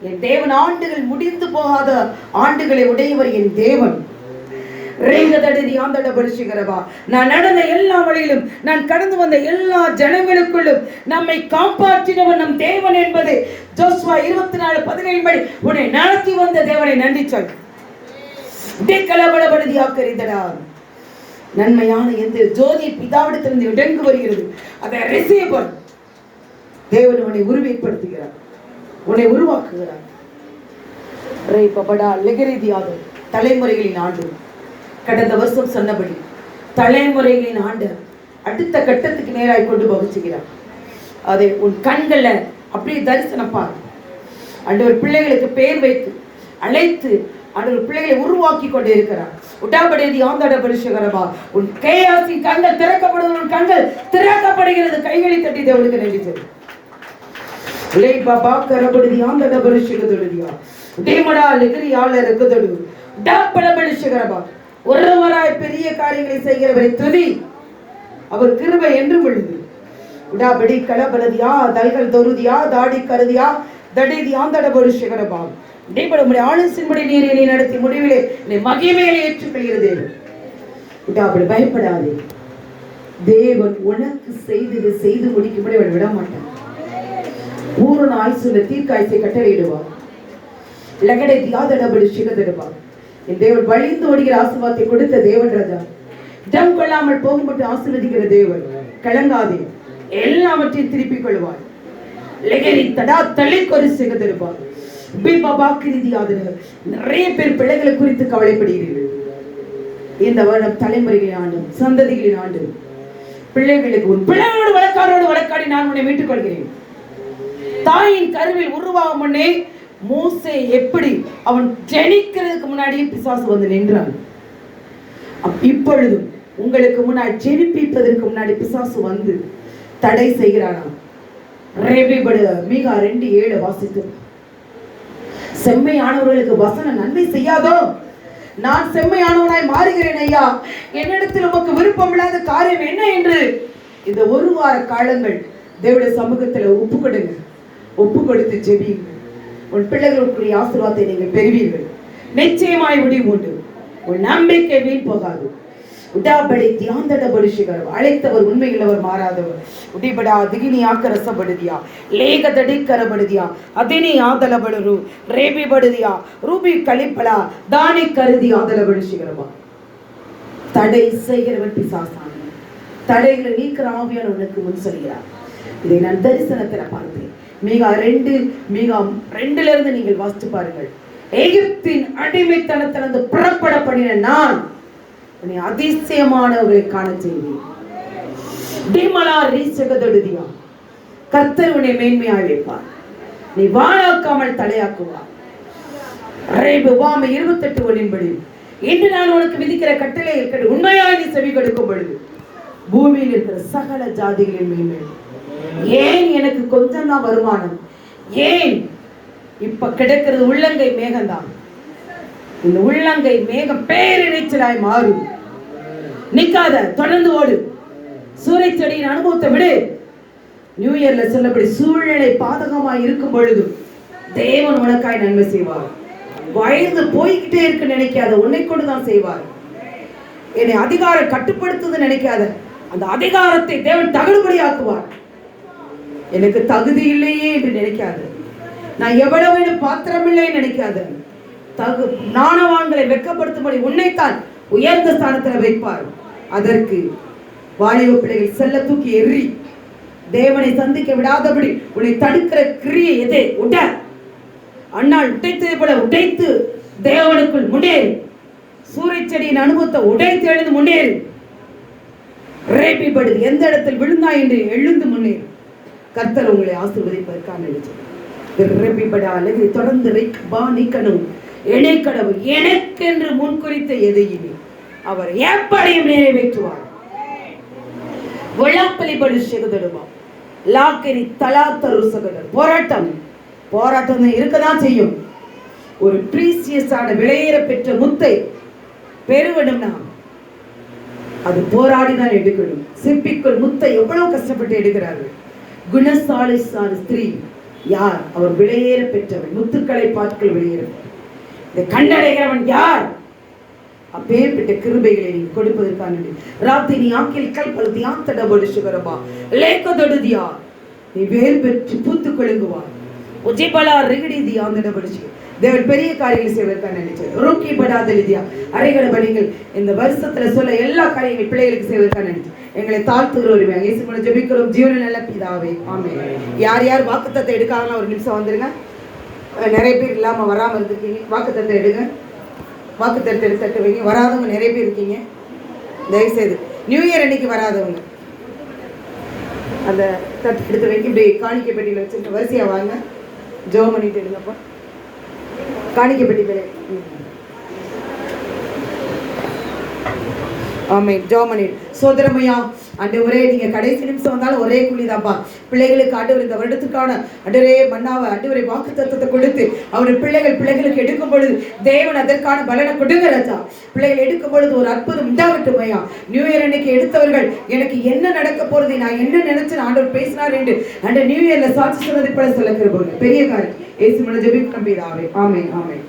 S1: என் தேவன் ஆண்டுகள் முடிந்து போகாத ஆண்டுகளை உடையவர் என் தேவன். நான் நடந்த எல்லா வழியிலும், நான் கடந்து வந்த எல்லா ஜனங்களுக்குள்ளும் நம்மை காப்பாற்றினவன் நம் தேவன் என்பது ஜோசுவா 24:17 படி உன்னை நடத்தி வந்த தேவனை நன்றி சொல். நன்மையான எந்த ஜோதி பிதாவிடத்திலிருந்து இடங்கு வருகிறது, அதை ரிசீவ். தேவன் உன்னை உருவப்படுத்துகிறார், உன்னை உருவாக்குகிறார்.
S2: தலைமுறைகளின் ஆண்டு. கடந்த வருஷம் சொன்னபடி தலைமுறைகளின் ஆண்டு அடுத்த கட்டத்துக்கு நேராய் கொண்டு போகிறார். அதை உன் கண்கள்ல அப்படியே தரிசனம் பார். ஆண்டவர் பிள்ளைகளுக்கு பெயர் வைத்து அழைத்து ஆண்டவர் பிள்ளைகளை உருவாக்கி கொண்டே இருக்கிறார். உடாபடேதி ஆந்தாட பரிசுகரமா உன் கேயாசின் கண்கள் திறக்கப்படுவது, உன் கண்கள் திறக்கப்படுகிறது. கைகளை தட்டி தேவனுக்கு நன்றி சொல்லு. லே பாபா கரபடுதி ஆந்தாட பரிசுகதொடுதியா தேமடா லெகிரியால ரகதொடு டாப்பட பரிசுகரமா ஒருவராய் பெரிய காரியங்களை செய்கிறவரை துதி. அவர் கிருபை என்றும் உள்ளது. உடாபடி கலபலதியா தல்கள் தொருதியா தாடி கருதியா தடிதி ஆந்தாட பரிசுகரமா உடைய ஆளுசின்படி நீரை நடத்தி முடிவிலே மகிமையை ஏற்றுக்கொள்கிறது. அப்படி பயப்படாதே. தேவன் உனக்கு செய்தது செய்து முடிக்கும்படி அவன் விட மாட்டான். பூரண ஆயுசுல தீர்க்காயத்தை கட்டளையிடுவார். லகடை தியாதடபடி சிகதடுவார். என் தேவன் வழிந்து ஓடுகிற ஆசீர்வாதத்தை கொடுத்த தேவன் ராஜா. இடம் கொள்ளாமல் போகும் மட்டும் ஆசீர்வதிக்கிற தேவன். கலங்காதே, எல்லாவற்றையும் திருப்பிக் கொள்வார். லெகரி தடா தள்ளிக்கொரு சிகதடுவார். நிறைய பேர் பிள்ளைகளை குறித்து கவலைப்படுகிறீர்கள். இந்த வருடம் தலைமுறைகளின் ஆண்டு, சந்ததிகளின் ஆண்டு. பிள்ளைகளுக்கு உன் பிள்ளைகளோடு வழக்காரோடு வழக்காடி நான் உன்னை மீட்டுக் கொள்கிறேன். தாயின் கருவில் உருவாகும் முன்னே மோசே எப்படி அவன் ஜெனிக்கிறதுக்கு முன்னாடியே பிசாசு வந்து நின்றான். இப்பொழுதும் உங்களுக்கு முன்னாடி ஜெனிப்பிப்பதற்கு முன்னாடி பிசாசு வந்து தடை செய்கிறானாம். மீகா 2:7 வாசித்து, செம்மையானவர்களுக்கு வசனம் நன்மை செய்யாதோ? நான் செம்மையானவனாய் மாறுகிறேன் ஐயா. என்னிடத்தில் உமக்கு விருப்பம் இல்லாத காரியம் என்ன என்று இந்த ஒரு வார காலங்கள் தேவனுடைய சமூகத்தில் ஒப்பு கொடுங்க. ஒப்பு கொடுத்து ஜெபியுங்க. உன் பிள்ளைகளுக்குரிய ஆசீர்வாதத்தை நீங்கள் பெறுவீர்கள். நிச்சயமாய் முடிவு உண்டு. உன் நம்பிக்கை வீண் போகாது. உடாபடி தியாந்தட பரிசுகர் அழைத்தவர் உண்மையில் அவர் மாறாதவர். உடிபடா திகினி ஆக்கரசப்படுதியா லேக தடிக்கரபடுதியா அதினி ஆதலபடுரு ரேபி படுதியா ரூபி கலிப்பலா தானி கருதி ஆதலபடுசுகிறவா. தடை செய்கிறவன் பிசாசான. தடைகளை நீக்கிற ஆவியான உனக்கு முன் சொல்கிறார். இதை நான் தரிசனத்துல பார்த்தேன். மீகா 2:2 நீங்கள் வாசித்து பாருங்கள். எகிப்தின் அடிமைத்தனத்திலிருந்து புறப்பட பண்ணின நான் உன்னை அதிசயமானவர்களை காண செய்வேன். கர்த்தர் உன்னை மேன்மையாய் வைப்பார். நீ வாழாக்காமல் தலையாக்குவார். 28:1 இன்று நான் உனக்கு விதிக்கிற கட்டளை உண்மையாக நீ செவி கொடுக்கும் பொழுது பூமியில் இருக்கிற சகல ஜாதிகளின் மேன்மை. ஏன் எனக்கு கொஞ்சம் தான் வருமானம்? ஏன் இப்ப கிடைக்கிறது உள்ளங்கை மேகம்தான். இந்த உள்ளங்கை மேகம் பேரிரைச்சலாய் மாறும். நிக்காத, தொடர்ந்து ஓடு. சூறை செடியின் அனுபவத்தை விடு. நியூ இயர்ல சொல்லப்படி சூழ்நிலை பாதகமாய் இருக்கும் பொழுது தேவன் உனக்காய் நன்மை செய்வார். வயது போய்கிட்டே இருக்கு நினைக்காத, உன்னை கொண்டுதான் செய்வார். என்னை அதிகாரம் கட்டுப்படுத்துது நினைக்காத, அந்த அதிகாரத்தை தேவன் தகுதிபடியாக்குவார். எனக்கு தகுதி இல்லையே என்று நினைக்காது. நான் எவ்வளவு பாத்திரம் இல்லைன்னு நினைக்காத. நாணவான்களை வெட்கப்படுத்தும்படி உன்னைத்தான் உயர்ந்த ஸ்தானத்தில் வைப்பார். அதற்கு வாலிப பிள்ளைகள் செல்ல தூக்கி எறி. தேவனை சந்திக்க விடாதபடி உன்னை தடுக்கிற கிரியை எதே உட அண்ணால் உடைத்ததை போல உடைத்து தேவனுக்குள் முன்னேறு. சூறை செடியின் அனுபவத்தை உடைத்து எழுந்து முன்னேறு. ரேபிப்படுது எந்த இடத்தில் விழுந்தா என்று எழுந்து முன்னேறு. கர்த்தர் உங்களை ஆசீர்வதிப்பதற்காக தொடர்ந்து நீக்கணும். இணைக்கடவுள் எனக்கென்று முன்குறித்த எதையுமே அவர் எப்படியும் நிறைவேற்றுவார். போராட்டம் இருக்கதான் செய்யும். ஒரு பிரீசியஸான விலையேற பெற்ற முத்தை பெறுவனும்னா அது போராடிதான் எடுக்கணும். சிற்பிக்குள் முத்தை எவ்வளவு கஷ்டப்பட்டு எடுக்கிறார்கள். குணசாலிசான ஸ்திரீ யார்? அவர் விலையேற பெற்றவன். முத்துக்களை பாட்கள் வெளியேற இதை கண்டடைகிறவன் யார்? அப்பேற்பட்ட கிருபைகளை நீ கொடுப்பதற்கான ராத்திரி ஆக்கில் கல்பல் தியாத்தடபடு சுகரபா லேக்கதொடுதியா நீ வேர் பெற்று பூத்து கொழுங்குவார். உஜிபலா ரிகிடி தியாந்தடபடு தேவன் பெரிய காரியங்களை செய்வதற்கான நினைச்சது. ரோக்கி படாதலிதியா அரைகட பலிகள் இந்த வருஷத்துல சொல்ல எல்லா காரியங்களும் பிள்ளைகளுக்கு செய்வதற்கான நினைச்சு எங்களை தாழ்த்துகிறோம். இயேசு மூலம் ஜெபிக்கிறோம். ஜீவன நல்ல பிதாவே, ஆமென். யார் யார் வாக்குத்தத்தத்தை எடுக்காம ஒரு நிமிஷம் வந்துருங்க. நிறைய பேர் இல்லாமல் வராமல் இருந்திருக்கீங்க. வாக்குத்தத்தம் எடுங்க, வாக்குத்தத்தம் எடுத்து வைங்க. வராதவங்க நிறைய பேர் இருக்கீங்க. தயவுசெய்து நியூ இயர் அன்னைக்கு வராதவங்க அந்த தட்டு எடுத்து வைக்க இப்படி காணிக்கை பெட்டியில் வச்சுட்டு வரிசையாக வாங்க. ஜெபம் பண்ணிட்டு எடுங்கப்பா. காணிக்கை பெட்டியில் ஆமென். ஜெபம் பண்ணிட்டு சோதரமையா ஆண்டவரே, நீங்க கடைசி நிமிஷம் வந்தாலும் ஒரே கூலிதான்ப்பா. பிள்ளைகளுக்கு ஆண்டவர் இந்த வருடத்துக்கான ஆண்டவரே மன்னாவை ஆண்டவரை வாக்குத்தத்தத்தை கொடுத்து அவருடைய பிள்ளைகளுக்கு எடுக்கும் பொழுது தேவன் அதற்கான பலனை கொடுங்க ராஜா. பிள்ளைகள் எடுக்கும் பொழுது ஒரு அற்புதம் உண்டாகட்டும் ஐயா. நியூ இயர் அன்னைக்கு எடுத்தவர்கள் எனக்கு என்ன நடக்க போறது, நான் என்ன நினைச்சேன் ஆண்டவர் பேசினார் என்று அந்த நியூ இயர்ல சாட்சி சொன்னதை போல சொல்ல பெரிய காரியம். இயேசு மூலம் ஜெபிக்கிறோம் பிதாவே. ஆமென் ஆமென்.